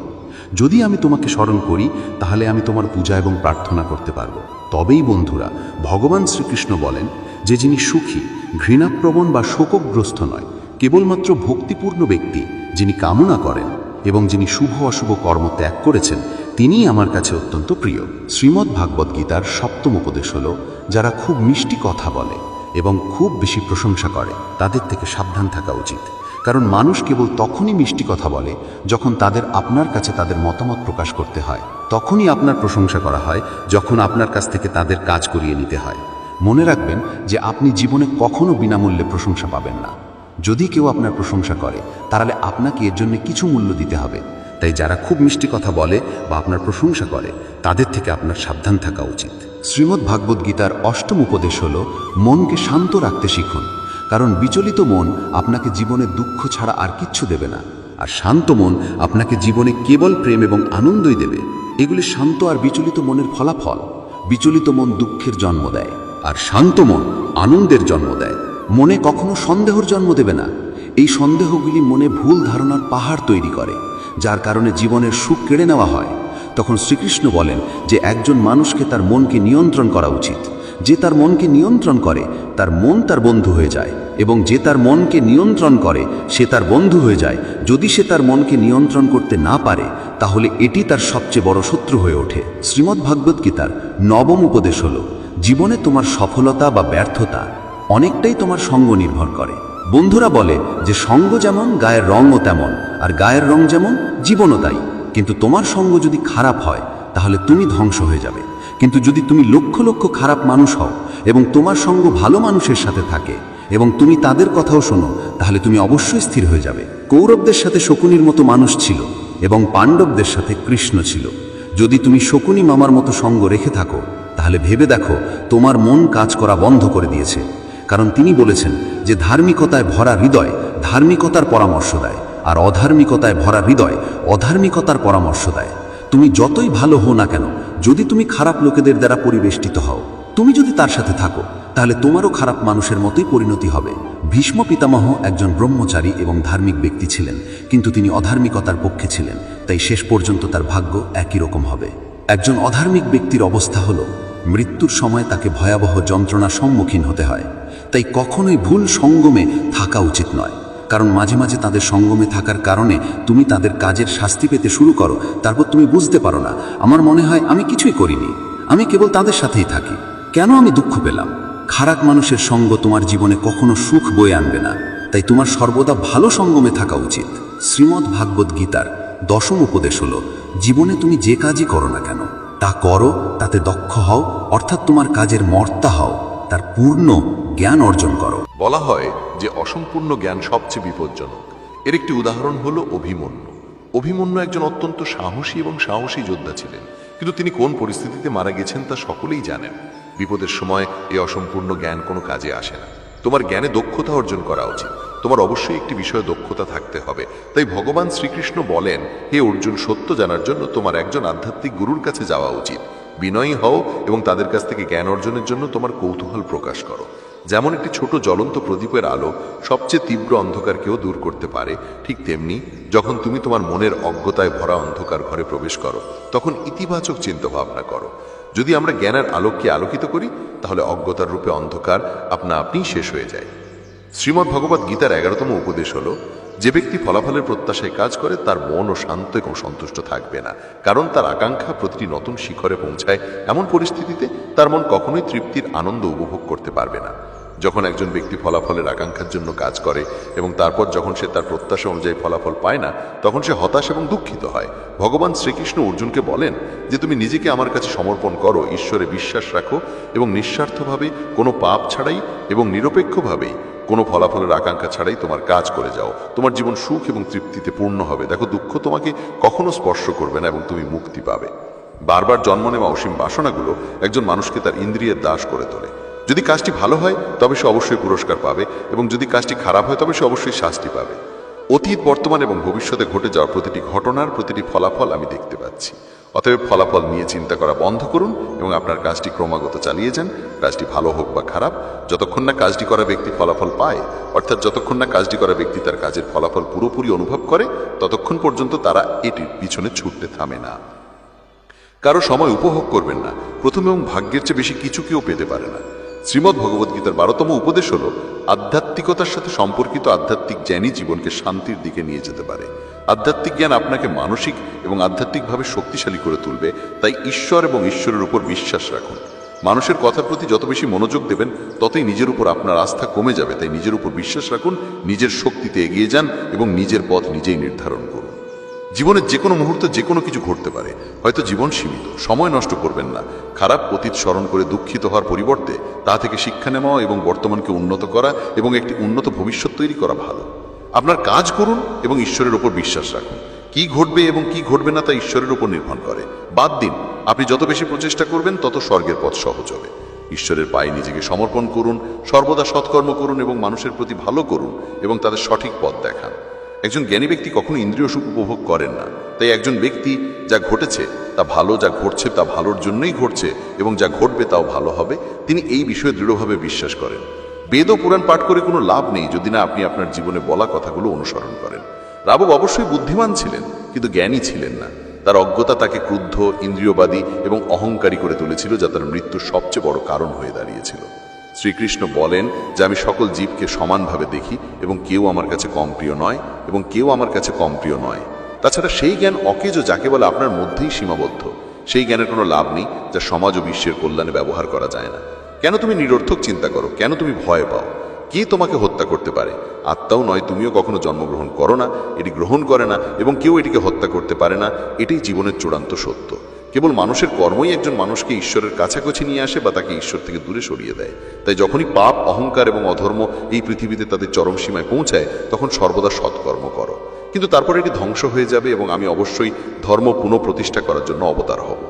যদি আমি তোমাকে স্মরণ করি, তাহলে আমি তোমার পূজা এবং প্রার্থনা করতে পারবো। তবেই বন্ধুরা, ভগবান শ্রীকৃষ্ণ বলেন যে যিনি সুখী, ঘৃণাপ্রবণ বা শোকগ্রস্ত নয়, কেবলমাত্র ভক্তিপূর্ণ ব্যক্তি, যিনি কামনা করেন এবং যিনি শুভ অশুভ কর্ম ত্যাগ করেছেন, তিনিই আমার কাছে অত্যন্ত প্রিয়। শ্রীমদ্ ভাগবত গীতার সপ্তম উপদেশ হল, যারা খুব মিষ্টি কথা বলে এবং খুব বেশি প্রশংসা করে, তাদের থেকে সাবধান থাকা উচিত। কারণ মানুষ কেবল তখনই মিষ্টি কথা বলে যখন তাদের আপনার কাছে তাদের মতামত প্রকাশ করতে হয়। তখনই আপনার প্রশংসা করা হয় যখন আপনার কাছ থেকে তাদের কাজ করিয়ে নিতে হয়। মনে রাখবেন যে আপনি জীবনে কখনো বিনামূল্যে প্রশংসা পাবেন না। যদি কেউ আপনার প্রশংসা করে, তাহলে আপনাকে এর জন্য কিছু মূল্য দিতে হবে। তাই যারা খুব মিষ্টি কথা বলে বা আপনার প্রশংসা করে, তাদের থেকে আপনার সাবধান থাকা উচিত। শ্রীমদ্ ভাগবত গীতার অষ্টম উপদেশ হল, মনকে শান্ত রাখতে শিখুন। কারণ বিচলিত মন আপনাকে জীবনে দুঃখ ছাড়া আর কিচ্ছু দেবে না, আর শান্ত মন আপনাকে জীবনে কেবল প্রেম এবং আনন্দই দেবে। এগুলি শান্ত আর বিচলিত মনের ফলাফল। বিচলিত মন দুঃখের জন্ম দেয়, আর শান্ত মন আনন্দের জন্ম দেয়। মনে কখনো সন্দেহর জন্ম দেবে না। এই সন্দেহগুলি মনে ভুল ধারণার পাহাড় তৈরি করে, যার কারণে জীবনের সুখ কেড়ে নেওয়া হয়। তখন শ্রীকৃষ্ণ বলেন যে একজন মানুষকে তার মনকে নিয়ন্ত্রণ করা উচিত। যে তার মনকে নিয়ন্ত্রণ করে, তার মন তার বন্ধু হয়ে যায়, এবং যে তার মনকে নিয়ন্ত্রণ করে, সে তার বন্ধু হয়ে যায়। যদি সে তার মনকে নিয়ন্ত্রণ করতে না পারে, তাহলে এটি তার সবচেয়ে বড় শত্রু হয়ে ওঠে। শ্রীমদ্ ভাগবত গীতার নবম উপদেশ হল, জীবনে তোমার সফলতা বা ব্যর্থতা অনেকটাই তোমার সঙ্গ নির্ভর করে। বন্ধুরা বলে যে সঙ্গ যেমন, গায়ের রঙও তেমন, আর গায়ের রং যেমন, জীবনও তাই। কিন্তু তোমার সঙ্গ যদি খারাপ হয়, তাহলে তুমি ধ্বংস হয়ে যাবে। কিন্তু যদি তুমি লক্ষ লক্ষ খারাপ মানুষ হও এবং তোমার সঙ্গ ভালো মানুষের সাথে থাকে এবং তুমি তাদের কথাও শোনো, তাহলে তুমি অবশ্যই স্থির হয়ে যাবে। কৌরবদের সাথে শকুনির মতো মানুষ ছিল এবং পাণ্ডবদের সাথে কৃষ্ণ ছিল। যদি তুমি শকুনি মামার মতো সঙ্গ রেখে থাকো, তাহলে ভেবে দেখো তোমার মন কাজ করা বন্ধ করে দিয়েছে। কারণ তিনি বলেছেন যে ধার্মিকতায় ভরা হৃদয় ধার্মিকতার পরামর্শ দেয়, আর অধার্মিকতায় ভরা হৃদয় অধার্মিকতার পরামর্শ দেয়। তুমি যতই ভালো হও না কেন, যদি তুমি খারাপ লোকেদের দ্বারা পরিবেষ্টিত হও, তুমি যদি তার সাথে থাকো, তাহলে তোমারও খারাপ মানুষের মতোই পরিণতি হবে। ভীষ্ম পিতামহ একজন ব্রহ্মচারী এবং ধার্মিক ব্যক্তি ছিলেন, কিন্তু তিনি অধার্মিকতার পক্ষে ছিলেন, তাই শেষ পর্যন্ত তার ভাগ্য একই রকম হবে। একজন অধার্মিক ব্যক্তির অবস্থা হলো মৃত্যুর সময় তাকে ভয়াবহ যন্ত্রণার সম্মুখীন হতে হয়। তাই কখনোই ভুল সঙ্গমে থাকা উচিত নয়, কারণ মাঝে মাঝে তাদের সঙ্গমে থাকার কারণে তুমি তাদের কাজের শাস্তি পেতে শুরু করো। তারপর তুমি বুঝতে পারো না, আমার মনে হয় আমি কিছুই করিনি, আমি কেবল তাদের সাথেই থাকি, কেন আমি দুঃখ পেলাম। খারাপ মানুষের সঙ্গ তোমার জীবনে কখনো সুখ বয়ে আনবে না, তাই তোমার সর্বদা ভালো সঙ্গমে থাকা উচিত। শ্রীমদ্ ভাগবত গীতার 10ম উপদেশ হলো, জীবনে তুমি যে কাজই করো না কেন তা করো, তাতে দক্ষ হও, অর্থাৎ তোমার কাজের মর্তা হও, তার পূর্ণ জ্ঞান অর্জন করো। বলা হয় যে অসম্পূর্ণ জ্ঞান সবচেয়ে বিপজ্জনক। এর একটি উদাহরণ হলো অভিমন্যু। অভিমন্যু একজন অত্যন্ত সাহসী এবং সাহসী যোদ্ধা ছিলেন, কিন্তু তিনি কোন পরিস্থিতিতে মারা গেছেন তা সকলেই জানেন। বিপদের সময় এই অসম্পূর্ণ জ্ঞান কোনো কাজে আসে না। তোমার জ্ঞানে দক্ষতা অর্জন করা উচিত, তোমার অবশ্যই একটি বিষয়ে দক্ষতা থাকতে হবে। তাই ভগবান শ্রীকৃষ্ণ বলেন, হে অর্জুন, সত্য জানার জন্য তোমার একজন আধ্যাত্মিক গুরুর কাছে যাওয়া উচিত। বিনয়ী হও এবং তাদের কাছ থেকে জ্ঞান অর্জনের জন্য তোমার কৌতূহল প্রকাশ করো। যেমন একটি ছোট জ্বলন্ত প্রদীপের আলো সবচেয়ে তীব্র অন্ধকারকেও দূর করতে পারে, ঠিক তেমনি যখন তুমি তোমার মনের অজ্ঞতায় ভরা অন্ধকার ঘরে প্রবেশ করো, তখন ইতিবাচক চিন্তা ভাবনা করো। যদি আমরা জ্ঞানের আলোককে আলোকিত করি, তাহলে অজ্ঞতার রূপে অন্ধকার আপনা আপনিই শেষ হয়ে যায়। শ্রীমদ্ ভগবত গীতার 11তম উপদেশ হলো, যে ব্যক্তি ফলাফলের প্রত্যাশায় কাজ করে তার মনও শান্ত এবং সন্তুষ্ট থাকবে না, কারণ তার আকাঙ্ক্ষা প্রতিটি নতুন শিখরে পৌঁছায়। এমন পরিস্থিতিতে তার মন কখনোই তৃপ্তির আনন্দ উপভোগ করতে পারবে না। যখন একজন ব্যক্তি ফলাফলের আকাঙ্ক্ষার জন্য কাজ করে এবং তারপর যখন সে তার প্রত্যাশা অনুযায়ী ফলাফল পায় না, তখন সে হতাশ এবং দুঃখিত হয়। ভগবান শ্রীকৃষ্ণ অর্জুনকে বলেন যে তুমি নিজেকে আমার কাছে সমর্পণ করো, ঈশ্বরে বিশ্বাস রাখো এবং নিঃস্বার্থভাবে, কোনো পাপ ছাড়াই এবং নিরপেক্ষভাবেই, কোনো ফলাফলের আকাঙ্ক্ষা ছাড়াই তোমার কাজ করে যাও। তোমার জীবন সুখ এবং তৃপ্তিতে পূর্ণ হবে। দেখো, দুঃখ তোমাকে কখনো স্পর্শ করবে না এবং তুমি মুক্তি পাবে। বারবার জন্ম নেওয়া অসীম বাসনাগুলো একজন মানুষকে তার ইন্দ্রিয়ের দাস করে তোলে। যদি কাজটি ভালো হয় তবে সে অবশ্যই পুরস্কার পাবে, এবং যদি কাজটি খারাপ হয় তবে সে অবশ্যই শাস্তি পাবে। অতীত, বর্তমান এবং ভবিষ্যতে ঘটে যাওয়া প্রতিটি ঘটনার প্রতিটি ফলাফল আমি দেখতে পাচ্ছি। অতএব ফলাফল নিয়ে চিন্তা করা বন্ধ করুন এবং আপনার কাজটি ক্রমাগত চালিয়ে যান। কাজটি ভালো হোক বা খারাপ, যতক্ষণ না কাজটি করা ব্যক্তি ফলাফল পায়, অর্থাৎ যতক্ষণ না কাজটি করা ব্যক্তি তার কাজের ফলাফল পুরোপুরি অনুভব করে, ততক্ষণ পর্যন্ত তারা এটির পিছনে ছুটতে থামে না। কারো সময় উপভোগ করবেন না। প্রথম এবং ভাগ্যের চেয়ে বেশি কিছু কেউ পেতে পারে না। শ্রীমদ্ ভগবদ্গীতার 12তম উপদেশ হল, আধ্যাত্মিকতার সাথে সম্পর্কিত আধ্যাত্মিক জ্ঞানই জীবনকে শান্তির দিকে নিয়ে যেতে পারে। আধ্যাত্মিক জ্ঞান আপনাকে মানসিক এবং আধ্যাত্মিকভাবে শক্তিশালী করে তুলবে। তাই ঈশ্বর এবং ঈশ্বরের উপর বিশ্বাস রাখুন। মানুষের কথার প্রতি যত বেশি মনোযোগ দেবেন, ততই নিজের উপর আপনার আস্থা কমে যাবে। তাই নিজের উপর বিশ্বাস রাখুন, নিজের শক্তিতে এগিয়ে যান এবং নিজের পথ নিজেই নির্ধারণ করুন। জীবনের যে কোনো মুহূর্তে যে কোনো কিছু ঘটতে পারে। হয়তো জীবন সীমিত, সময় নষ্ট করবেন না। খারাপ অতীত স্মরণ করে দুঃখিত হওয়ার পরিবর্তে তা থেকে শিক্ষা নেওয়া এবং বর্তমানকে উন্নত করা এবং একটি উন্নত ভবিষ্যৎ তৈরি করা ভালো। আপনার কাজ করুন এবং ঈশ্বরের উপর বিশ্বাস রাখুন। কি ঘটবে এবং কি ঘটবে না তা ঈশ্বরের উপর নির্ভর করে। বাদ দিন, আপনি যত বেশি প্রচেষ্টা করবেন তত স্বর্গের পথ সহজ হবে। ঈশ্বরের পায়ে নিজেকে সমর্পণ করুন, সর্বদা সৎকর্ম করুন এবং মানুষের প্রতি ভালো করুন এবং তাদের সঠিক পথ দেখান। একজন জ্ঞানী ব্যক্তি কখনো ইন্দ্রিয় সুখ উপভোগ করেন না। তাই একজন ব্যক্তি যা ঘটেছে তা ভালো, যা ঘটছে তা ভালোর জন্যই ঘটছে এবং যা ঘটবে তাও ভালো হবে, তিনি এই বিষয়ে দৃঢ়ভাবে বিশ্বাস করেন। বেদ ও পুরাণ পাঠ করে কোনো লাভ নেই যদি না আপনি আপনার জীবনে বলা কথাগুলো অনুসরণ করেন। রাবণ অবশ্যই বুদ্ধিমান ছিলেন, কিন্তু জ্ঞানী ছিলেন না। তার অজ্ঞতা তাকে ক্রুদ্ধ, ইন্দ্রিয়বাদী এবং অহংকারী করে তুলেছিল, যা তার মৃত্যুর সবচেয়ে বড় কারণ হয়ে দাঁড়িয়েছিল। শ্রীকৃষ্ণ বলেন যে আমি সকল জীবকে সমানভাবে দেখি এবং কেউ আমার কাছে কম প্রিয় নয় এবং কেউ আমার কাছে কম প্রিয় নয়। তাছাড়া সেই জ্ঞান অকেজো যাকে বলে আপনার মধ্যেই সীমাবদ্ধ। সেই জ্ঞানের কোনো লাভ নেই যা সমাজ ও বিশ্বের কল্যাণে ব্যবহার করা যায় না। কেন তুমি নিরর্থক চিন্তা করো? কেন তুমি ভয় পাও? কে তোমাকে হত্যা করতে পারে? আত্মাও নয়, তুমিও কখনো জন্মগ্রহণ করো না, এটি গ্রহণ করে না এবং কেউ এটিকে হত্যা করতে পারে না। এটাই জীবনের চূড়ান্ত সত্য। কেবল মানুষের কর্মই একজন মানুষকে ঈশ্বরের কাছাকাছি নিয়ে আসে বা তাকে ঈশ্বর থেকে দূরে সরিয়ে দেয়। তাই যখনই পাপ, অহংকার এবং অধর্ম এই পৃথিবীতে তাদের চরম সীমায় পৌঁছায়, তখন সর্বদা সৎকর্ম করো। কিন্তু তারপর এটি ধ্বংস হয়ে যাবে এবং আমি অবশ্যই ধর্ম পুনঃপ্রতিষ্ঠা করার জন্য অবতার হব।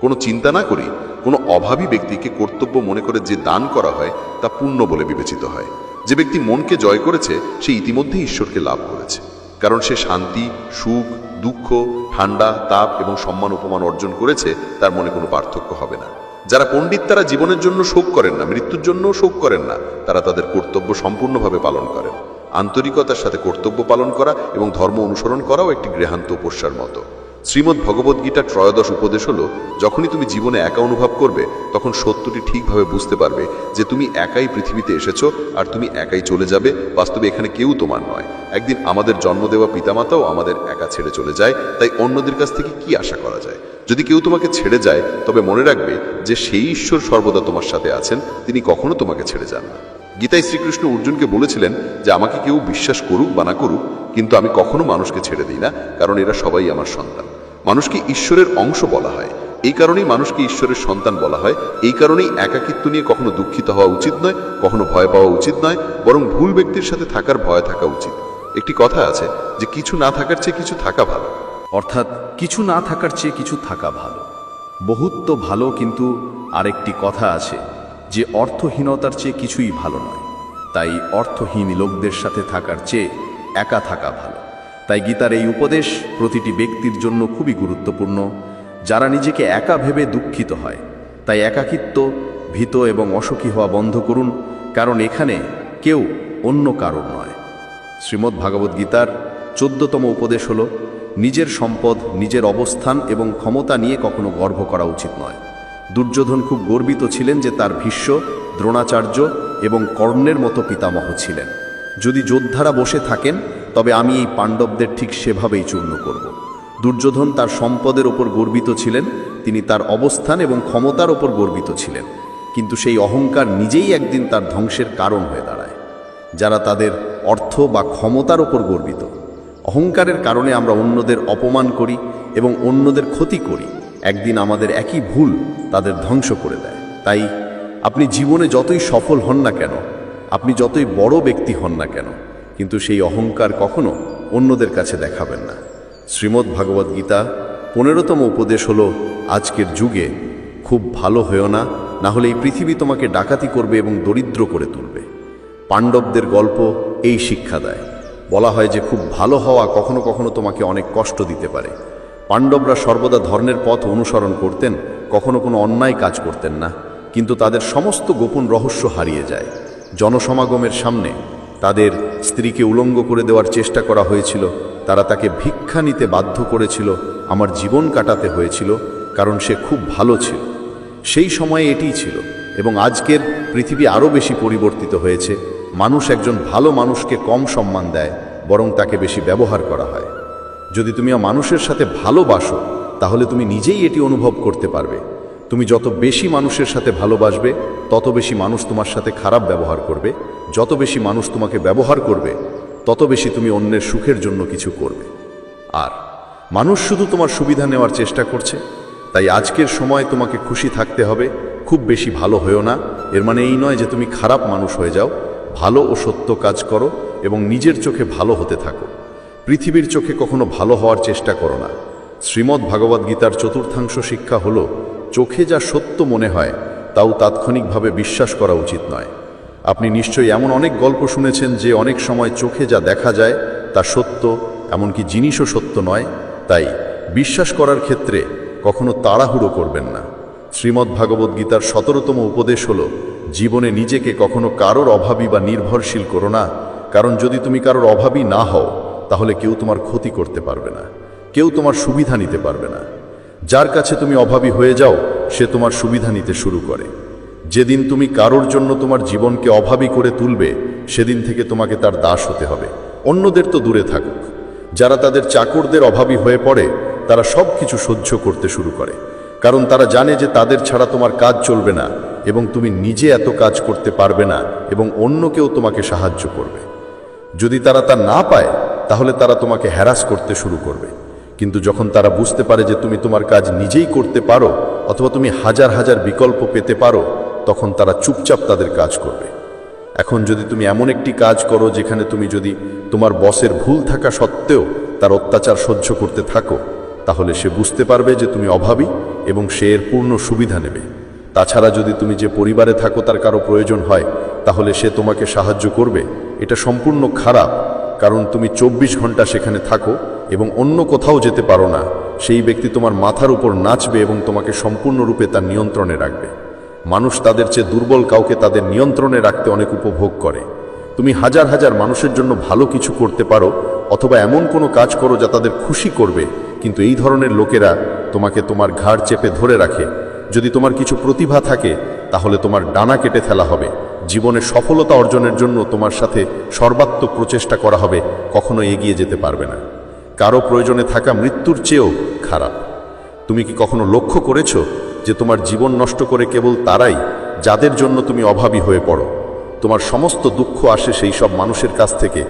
কোনো চিন্তা না করি কোনো অভাবী ব্যক্তিকে কর্তব্য মনে করে যে দান করা হয় তা পুণ্য বলে বিবেচিত হয়। যে ব্যক্তি মনকে জয় করেছে সে ইতিমধ্যেই ঈশ্বরকে লাভ করেছে, কারণ সে শান্তি, সুখ, দুঃখ, ঠান্ডা, তাপ এবং সম্মান উপমান অর্জন করেছে। তার মনে কোনো পার্থক্য হবে না। যারা পণ্ডিত তারা জীবনের জন্য শোক করেন না, মৃত্যুর জন্যও শোক করেন না। তারা তাদের কর্তব্য সম্পূর্ণভাবে পালন করেন। আন্তরিকতার সাথে কর্তব্য পালন করা এবং ধর্ম অনুসরণ করাও একটি গৃহান্ত তপস্যার মতো। শ্রীমদ্ ভগবদ্গীতার ত্রয়োদশ উপদেশ হলো, যখনই তুমি জীবনে একা অনুভব করবে তখন সত্যটি ঠিকভাবে বুঝতে পারবে যে তুমি একাই পৃথিবীতে এসেছো আর তুমি একাই চলে যাবে। বাস্তবে এখানে কেউ তোমার নয়। একদিন আমাদের জন্ম দেওয়া পিতামাতাও আমাদের একা ছেড়ে চলে যায়, তাই অন্যদের কাছ থেকে কি আশা করা যায়? যদি কেউ তোমাকে ছেড়ে যায় তবে মনে রাখবে যে সেই ঈশ্বর সর্বদা তোমার সাথে আছেন, তিনি কখনো তোমাকে ছেড়ে যান না। গীতায় শ্রীকৃষ্ণ অর্জুনকে বলেছিলেন যে আমাকে কেউ বিশ্বাস করুক বা না করুক, কিন্তু আমি কখনো মানুষকে ছেড়ে দিই না, কারণ এরা সবাই আমার সন্তান। মানুষকে ঈশ্বরের অংশ বলা হয়, এই কারণেই মানুষকে ঈশ্বরের সন্তান বলা হয়। এই কারণেই একাকিত্ব নিয়ে কখনো দুঃখিত হওয়া উচিত নয়, কখনো ভয় পাওয়া উচিত নয়, বরং ভুল ব্যক্তির সাথে থাকার ভয় থাকা উচিত। একটি কথা আছে যে কিছু না থাকার চেয়ে কিছু থাকা ভালো। অর্থাৎ কিছু না থাকার চেয়ে কিছু থাকা ভালো। বহুত তো ভালো, কিন্তু আরেকটি কথা আছে যে অর্থহীনতার চেয়ে কিছুই ভালো নয়। তাই অর্থহীন লোকদের সাথে থাকার চেয়ে একা থাকা ভালো। তাই গীতার এই উপদেশ প্রতিটি ব্যক্তির জন্য খুবই গুরুত্বপূর্ণ, যারা নিজেকে একা ভেবে দুঃখিত হয়। তাই একাকিত্ব, ভীত এবং অসুখী হওয়া বন্ধ করুন, কারণ এখানে কেউ অন্য কারণ নয়। শ্রীমদ্ ভাগবত গীতার 14তম উপদেশ হল, নিজের সম্পদ, নিজের অবস্থান এবং ক্ষমতা নিয়ে কখনো গর্ব করা উচিত নয়। দুর্যোধন খুব গর্বিত ছিলেন যে তার ভীষ্ম, দ্রোণাচার্য এবং কর্ণের মতো পিতামহ ছিলেন। যদি যোদ্ধারা বসে থাকেন তবে আমি এই পাণ্ডবদের ঠিক সেভাবেই চূর্ণ করব। দুর্যোধন তার সম্পদের ওপর গর্বিত ছিলেন, তিনি তার অবস্থান এবং ক্ষমতার ওপর গর্বিত ছিলেন, কিন্তু সেই অহংকার নিজেই একদিন তার ধ্বংসের কারণ হয়ে দাঁড়ায়। যারা তাদের অর্থ বা ক্ষমতার ওপর গর্বিত, অহংকারের কারণে আমরা অন্যদের অপমান করি এবং অন্যদের ক্ষতি করি, একদিন আমাদের একই ভুল তাদের ধ্বংস করে দেয়। তাই আপনি জীবনে যতই সফল হন না কেন, আপনি যতই বড় ব্যক্তি হন না কেন, কিন্তু সেই অহংকার কখনো অন্যদের কাছে দেখাবেন না। শ্রীমদ্ ভাগবত গীতা 15তম উপদেশ হলো, আজকের যুগে খুব ভালো হয়েও না, না হলে এই পৃথিবী তোমাকে ডাকাতি করবে এবং দরিদ্র করে তুলবে। পাণ্ডবদের গল্প এই শিক্ষা দেয়। বলা হয় যে খুব ভালো হওয়া কখনো কখনো তোমাকে অনেক কষ্ট দিতে পারে। পাণ্ডবরা সর্বদা ধর্মের পথ অনুসরণ করতেন, কখনো কোনো অন্যায় কাজ করতেন না, কিন্তু তাদের সমস্ত গোপন রহস্য হারিয়ে যায়। জনসমাগমের সামনে তাদের স্ত্রীকে উলঙ্গ করে দেওয়ার চেষ্টা করা হয়েছিল, তারা তাকে ভিক্ষা নিতে বাধ্য করেছিল, আমার জীবন কাটাতে হয়েছিল, কারণ সে খুব ভালো ছিল। সেই সময়ে এটিই ছিল, এবং আজকের পৃথিবী আরও বেশি পরিবর্তিত হয়েছে। মানুষ একজন ভালো মানুষকে কম সম্মান দেয়, বরং তাকে বেশি ব্যবহার করা হয়। যদি তুমি মানুষের সাথে ভালোবাসো তাহলে তুমি নিজেই এটি অনুভব করতে পারবে। তুমি যত বেশি মানুষের সাথে ভালোবাসবে তত বেশি মানুষ তোমার সাথে খারাপ ব্যবহার করবে। যত বেশি মানুষ তোমাকে ব্যবহার করবে তত বেশি তুমি অন্যের সুখের জন্য কিছু করবে। আর মানুষ শুধু তোমার সুবিধা নেওয়ার চেষ্টা করছে। তাই আজকের সময় তোমাকে খুশি থাকতে হবে, খুব বেশি ভালো হয়েও না। এর মানে এই নয় যে তুমি খারাপ মানুষ হয়ে যাও। ভালো ও সত্য কাজ করো এবং নিজের চোখে ভালো হতে থাকো। পৃথিবীর চোখে কখনো ভালো হওয়ার চেষ্টা করো না। শ্রীমদ্ ভাগবত গীতার 4র্থাংশ শিক্ষা হলো, চোখে যা সত্য মনে হয় তাও তাৎক্ষণিকভাবে বিশ্বাস করা উচিত নয়। আপনি নিশ্চয়ই এমন অনেক গল্প শুনেছেন যে অনেক সময় চোখে যা দেখা যায় তা সত্য, এমনকি জিনিসও সত্য নয়। তাই বিশ্বাস করার ক্ষেত্রে কখনো তাড়াহুড়ো করবেন না। শ্রীমদ্ ভাগবত গীতার 17তম উপদেশ হলো, জীবনে নিজেকে কখনো কারোর অভাবী বা নির্ভরশীল করো না, কারণ যদি তুমি কারোর অভাবী না হও তাহলে কেউ তোমার ক্ষতি করতে পারবে না, কেউ তোমার সুবিধা নিতে পারবে না। যার কাছে তুমি অভাবী হয়ে যাও সে তোমার সুবিধা নিতে শুরু করে। যেদিন তুমি কারোর জন্য তোমার জীবনকে অভাবী করে তুলবে সেদিন থেকে তোমাকে তার দাস হতে হবে। অন্যদের তো দূরে থাকুক, যারা তাদের চাকরদের অভাবী হয়ে পড়ে তারা সব কিছু সহ্য করতে শুরু করে, কারণ তারা জানে যে তাদের ছাড়া তোমার কাজ চলবে না এবং তুমি নিজে এত কাজ করতে পারবে না এবং অন্য কেউ তোমাকে সাহায্য করবে। যদি তারা তা না পায় তাহলে তারা তোমাকে হ্যারাস করতে শুরু করবে, কিন্তু যখন তারা বুঝতে পারে যে তুমি তোমার কাজ নিজেই করতে পারো অথবা তুমি হাজার হাজার বিকল্প পেতে পারো, তখন তারা চুপচাপ তাদের কাজ করবে। এখন যদি তুমি এমন একটি কাজ করো যেখানে তুমি যদি তোমার বসের ভুল থাকা সত্ত্বেও তার অত্যাচার সহ্য করতে থাকো, তাহলে সে বুঝতে পারবে যে তুমি অভাবী এবং সে এর পূর্ণ সুবিধা নেবে। তাছাড়া যদি তুমি যে পরিবারে থাকো তার কারো প্রয়োজন হয়, তাহলে সে তোমাকে সাহায্য করবে। এটা সম্পূর্ণ খারাপ, কারণ তুমি 24 ঘন্টা সেখানে থাকো এবং অন্য কোথাও যেতে পারো না। সেই ব্যক্তি তোমার মাথার উপর নাচবে এবং তোমাকে সম্পূর্ণরূপে তার নিয়ন্ত্রণে রাখবে। মানুষ তাদের চেয়ে দুর্বল কাউকে তাদের নিয়ন্ত্রণে রাখতে অনেক উপভোগ করে। তুমি হাজার হাজার মানুষের জন্য ভালো কিছু করতে পারো অথবা এমন কোনো কাজ করো যা তাদের খুশি করবে, কিন্তু এই ধরনের লোকেরা তোমাকে তোমার ঘাড় চেপে ধরে রাখে। যদি তোমার কিছু প্রতিভা থাকে তাহলে তোমার ডানা কেটে ফেলা হবে। জীবনে সফলতা অর্জনের জন্য তোমার সাথে সর্বাত্মক প্রচেষ্টা করা হবে, কখনো এগিয়ে যেতে পারবে না। কারো প্রয়োজনে থাকা মৃত্যুর চেয়েও খারাপ। তুমি কি কখনো লক্ষ্য করেছো যে তোমার জীবন নষ্ট করে কেবল তারাই যাদের জন্য তুমি অভাবী হয়ে পড়ো? তোমার সমস্ত দুঃখ আসে সেই সব মানুষের কাছ থেকে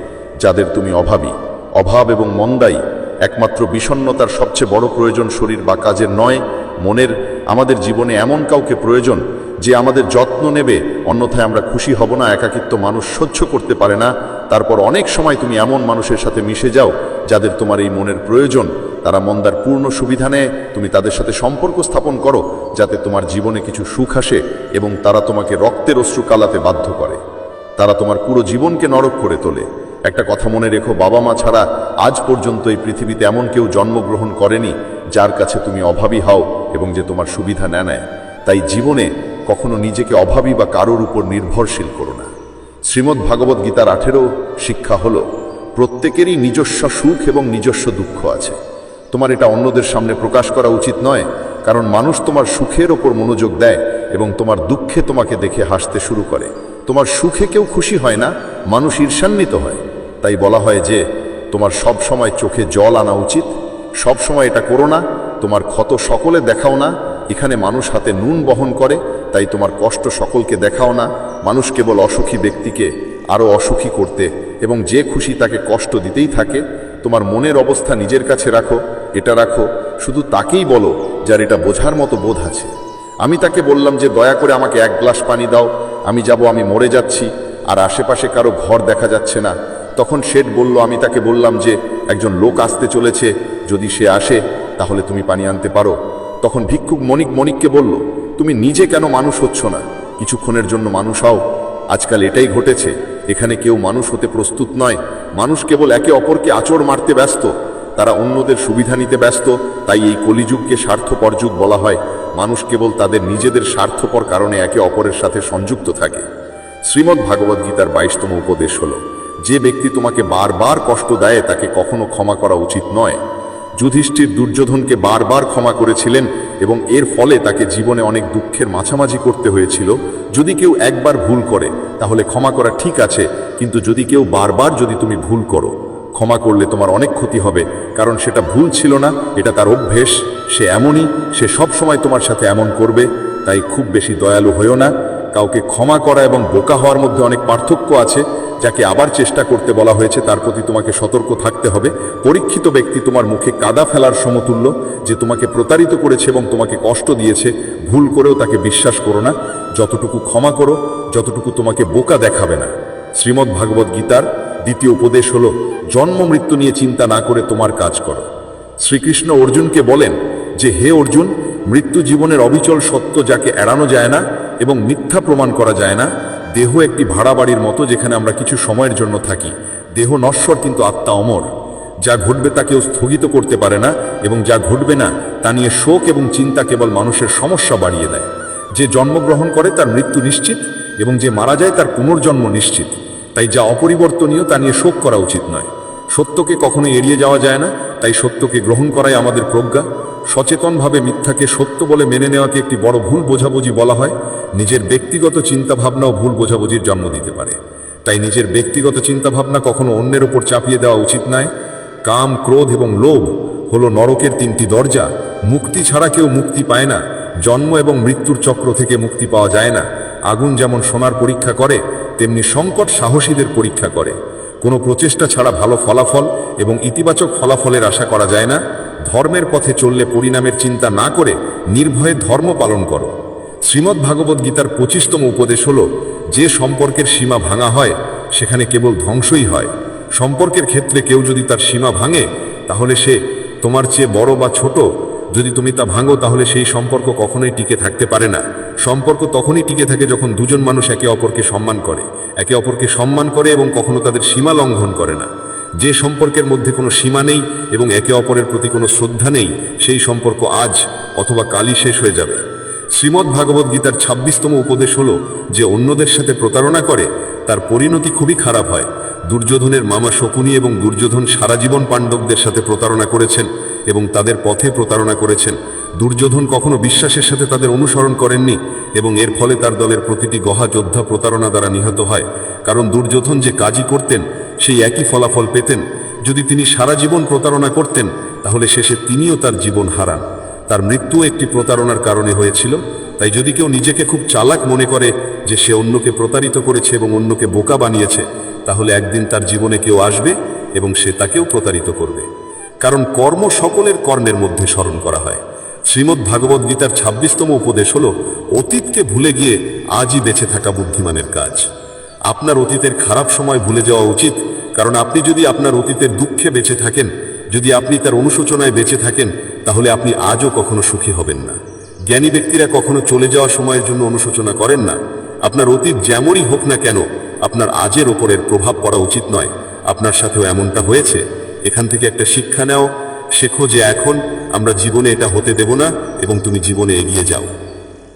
যাদের তুমি অভাবী। অভাব এবং মন্দাই একমাত্র বিষণ্ণতার সবচেয়ে বড় প্রয়োজন শরীর বা কাজের নয়, মনের। আমাদের জীবনে এমন কাউকে প্রয়োজন যে আমাদের যত্ন নেবে, অন্যথায় আমরা খুশি হব না। একাকিত্ব মানুষ সহ্য করতে পারে না। তারপর অনেক সময় তুমি এমন মানুষের সাথে মিশে যাও যাদের তোমার এই মনের প্রয়োজন। তারা মন্দার পূর্ণ সুবিধা নেয়। তুমি তাদের সাথে সম্পর্ক স্থাপন করো যাতে তোমার জীবনে কিছু সুখ আসে এবং তারা তোমাকে রক্তের অশ্রু কালাতে বাধ্য করে। তারা তোমার পুরো জীবনকে নরক করে তোলে। একটা কথা মনে রেখো, বাবা মা ছাড়া আজ পর্যন্ত এই পৃথিবীতে এমন কেউ জন্মগ্রহণ করেনি যার কাছে তুমি অভাবী হও এবং যে তোমার সুবিধা নেয়। তাই জীবনে কখনো নিজেকে অভাবী বা কারোর উপর নির্ভরশীল করো না। শ্রীমদ্ ভাগবত গীতার 18 শিক্ষা হলো, প্রত্যেকেরই নিজস্ব সুখ এবং নিজস্ব দুঃখ আছে। তোমার এটা অন্যদের সামনে প্রকাশ করা উচিত নয়, কারণ মানুষ তোমার সুখের ওপর মনোযোগ দেয় এবং তোমার দুঃখে তোমাকে দেখে হাসতে শুরু করে। তোমার সুখে কেউ খুশি হয় না, মানুষ ঈর্ষান্বিত হয়। তাই বলা হয় যে তোমার সব সময় চোখে জল আনা উচিত। সব সময় এটা করো না। তোমার ক্ষত সকলে দেখাও না। এখানে মানুষ হাতে নুন বহন করে, তাই তোমার কষ্ট সকলকে দেখাও না। মানুষ কেবল অসুখী ব্যক্তিকে আরও অসুখী করতে এবং যে খুশি তাকে কষ্ট দিতেই থাকে। তোমার মনের অবস্থা নিজের কাছে রাখো। এটা রাখো, শুধু তাকেই বলো যার এটা বোঝার মতো বোধ আছে। আমি তাকে বললাম যে দয়া করে আমাকে 1 গ্লাস পানি দাও, আমি যাব, আমি মরে যাচ্ছি আর আশেপাশে কারো ঘর দেখা যাচ্ছে না। তখন শেঠ বলল, আমি তাকে বললাম যে একজন লোক আসতে চলেছে, যদি সে আসে তাহলে তুমি পানি আনতে পারো। তখন ভিক্ষুক মণিককে বলল, তুমি নিজে কেন মানুষ হচ্ছ না? কিছুক্ষণের জন্য মানুষ হও। আজকাল এটাই ঘটেছে, এখানে কেউ মানুষ হতে প্রস্তুত নয়। মানুষ কেবল একে অপরকে আঁচড় মারতে ব্যস্ত, তারা অন্যদের সুবিধা নিতে ব্যস্ত। তাই এই কলিযুগকে স্বার্থপর যুগ বলা হয়। মানুষ কেবল তাদের নিজেদের স্বার্থপর কারণে একে অপরের সাথে সংযুক্ত থাকে। শ্রীমদ্ ভাগবত গীতার 22তম উপদেশ হল, যে ব্যক্তি তোমাকে বারবার কষ্ট দেয় তাকে কখনো ক্ষমা করা উচিত নয়। যুধিষ্ঠির দুর্যোধনকে বারবার ক্ষমা করেছিলেন এবং এর ফলে তাকে জীবনে অনেক দুঃখের মাঝামাঝি করতে হয়েছিল। যদি কেউ একবার ভুল করে তাহলে ক্ষমা করা ঠিক আছে, কিন্তু যদি কেউ বারবার যদি তুমি ভুল করো, ক্ষমা করলে তোমার অনেক ক্ষতি হবে, কারণ সেটা ভুল ছিল না, এটা তার অভ্যেস। সে এমনই, সে সব সময় তোমার সাথে এমন করবে। তাই খুব বেশি দয়ালু হইও না। কাউকে ক্ষমা করা এবং বোকা হওয়ার মধ্যে অনেক পার্থক্য আছে। যাকে আবার চেষ্টা করতে বলা হয়েছে তার প্রতি তোমাকে সতর্ক থাকতে হবে। পরীক্ষিত ব্যক্তি তোমার মুখে কাদা ফেলার সমতুল্য, যে তোমাকে প্রতারিত করেছে এবং তোমাকে কষ্ট দিয়েছে। ভুল করেও তাকে বিশ্বাস করো না। যতটুকু ক্ষমা করো, যতটুকু তোমাকে বোকা দেখাবে না। শ্রীমদ্ ভাগবত গীতার 2য় উপদেশ হল, জন্ম মৃত্যু নিয়ে চিন্তা না করে তোমার কাজ করো। শ্রীকৃষ্ণ অর্জুনকে বলেন যে, হে অর্জুন, মৃত্যু জীবনের অবিচল সত্য, যাকে এড়ানো যায় না এবং মিথ্যা প্রমাণ করা যায় না। দেহ একটি ভাড়া বাড়ির মতো, যেখানে আমরা কিছু সময়ের জন্য থাকি। দেহ নশ্বর, কিন্তু আত্মা অমর। যা ঘটবে তা কেউ স্থগিত করতে পারে না, এবং যা ঘটবে না তা নিয়ে শোক এবং চিন্তা কেবল মানুষের সমস্যা বাড়িয়ে দেয়। যে জন্মগ্রহণ করে তার মৃত্যু নিশ্চিত, এবং যে মারা যায় তার পুনর্জন্ম নিশ্চিত। তাই যা অপরিবর্তনীয় তা নিয়ে শোক করা উচিত নয়। সত্যকে কখনো এড়িয়ে যাওয়া যায় না, তাই সত্যকে গ্রহণ করাই আমাদের প্রজ্ঞা। সচেতনভাবে মিথ্যাকে সত্য বলে মেনে নেওয়াকে একটি বড় ভুল বোঝাবুঝি বলা হয়। নিজের ব্যক্তিগত চিন্তাভাবনাও ভুল বোঝাবুঝির জন্ম দিতে পারে। তাই নিজের ব্যক্তিগত চিন্তাভাবনা কখনো অন্যের ওপর চাপিয়ে দেওয়া উচিত নয়। কাম, ক্রোধ এবং লোভ হলো নরকের 3টি দরজা। মুক্তি ছাড়া কেউ মুক্তি পায় না। জন্ম এবং মৃত্যুর চক্র থেকে মুক্তি পাওয়া যায় না। আগুন যেমন সোনার পরীক্ষা করে, তেমনি সংকট সাহসীদের পরীক্ষা করে। কোনো প্রচেষ্টা ছাড়া ভালো ফলাফল এবং ইতিবাচক ফলাফলের আশা করা যায় না। ধর্মের পথে চললে পরিণামের চিন্তা না করে নির্ভয়ে ধর্ম পালন করো। শ্রীমদ্ ভাগবত গীতার 25তম উপদেশ হল, যে সম্পর্কের সীমা ভাঙা হয় সেখানে কেবল ধ্বংসই হয়। সম্পর্কের ক্ষেত্রে কেউ যদি তার সীমা ভাঙে তাহলে সে তোমার চেয়ে বড় বা ছোট, যদি তুমি তা ভাঙো তাহলে সেই সম্পর্ক কখনোই টিকে থাকতে পারে না। সম্পর্ক তখনই টিকে থাকে যখন দুজন মানুষ একে অপরকে সম্মান করে, এবং কখনো তাদের সীমা লঙ্ঘন করে না। যে সম্পর্কের মধ্যে কোনো সীমা নেই এবং একে অপরের প্রতি কোনো শ্রদ্ধা নেই, সেই সম্পর্ক আজ অথবা কালই শেষ হয়ে যাবে। শ্রীমদ্ ভাগবত গীতার ২৬তম উপদেশ হলো, যে অন্যদের সাথে প্রতারণা করে তার পরিণতি খুবই খারাপ হয়। দুর্যোধনের মামা শকুনি এবং দুর্যোধন সারা জীবন পাণ্ডবদের সাথে প্রতারণা করেছেন এবং তাদের পথে প্রতারণা করেছেন। দুর্যোধন কখনো বিশ্বাসের সাথে তাদের অনুসরণ করেননি এবং এর ফলে তার দলের প্রতিটি গহা যোদ্ধা প্রতারণা দ্বারা নিহত হয়। কারণ দুর্যোধন যে কাজই করতেন সেই একই ফলাফল পেতেন। যদি তিনি সারা জীবন প্রতারণা করতেন তাহলে শেষে তিনিও তার জীবন হারান। তার মৃত্যু একটি প্রতারণার কারণে হয়েছিল। তাই যদি কেউ নিজেকে খুব চালাক মনে করে যে সে অন্যকে প্রতারিত করেছে এবং অন্যকে বোকা বানিয়েছে, তাহলে একদিন তার জীবনে কেউ আসবে এবং সে তাকেও প্রতারিত করবে। কারণ কর্ম সকলের কর্মের মধ্যে স্মরণ করা হয়। শ্রীমদ্ ভাগবত গীতার ২৬তম উপদেশ হলো, অতীতকে ভুলে গিয়ে আজই বেঁচে থাকা বুদ্ধিমানের কাজ। আপনার অতীতের খারাপ সময় ভুলে যাওয়া উচিত, কারণ আপনি যদি আপনার অতীতের দুঃখে বেঁচে থাকেন, যদি আপনি তার অনুশোচনায় বেঁচে থাকেন, তাহলে আপনি আজও কখনো সুখী হবেন না। জ্ঞানী ব্যক্তিরা কখনো চলে যাওয়া সময়ের জন্য অনুশোচনা করেন না। আপনার অতীত যেমনই হোক না কেন, আপনার আজের ওপরের প্রভাব পড়া উচিত নয়। আপনার সাথেও এমনটা হয়েছে, এখান থেকে একটা শিক্ষা নাও, শেখো যে এখন আমরা জীবনে এটা হতে দেব না এবং তুমি জীবনে এগিয়ে যাও।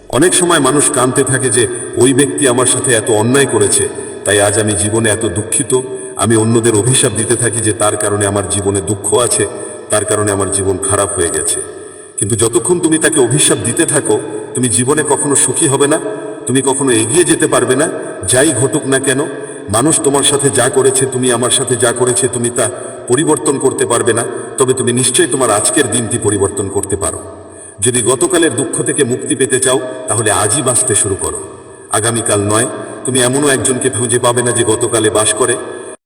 অনেক সময় মানুষ কাঁদতে থাকে যে ওই ব্যক্তি আমার সাথে এত অন্যায় করেছে, তাই আজ আমি জীবনে এত দুঃখিত। আমি অন্যদের অভিশাপ দিতে থাকি যে তার কারণে আমার জীবনে দুঃখ আছে, তার কারণে আমার জীবন খারাপ হয়ে গেছে। কিন্তু যতক্ষণ তুমি তাকে অভিশাপ দিতে থাকো, তুমি জীবনে কখনো সুখী হবে না, তুমি কখনো এগিয়ে যেতে পারবে না। যাই ঘটুক না কেন, মানুষ তোমার সাথে যা করেছে, তুমি আমার সাথে যা করেছে, তুমি তা পরিবর্তন করতে পারবে না। তবে তুমি নিশ্চয়ই তোমার আজকের দিনটি পরিবর্তন করতে পারো। যদি গতকালের দুঃখ থেকে মুক্তি পেতে চাও, তাহলে আজই বাঁচতে শুরু করো। আগামীকাল নয়। তুমি এমনও একজনকে খুঁজে পাবে না যে গতকালে বাস করে,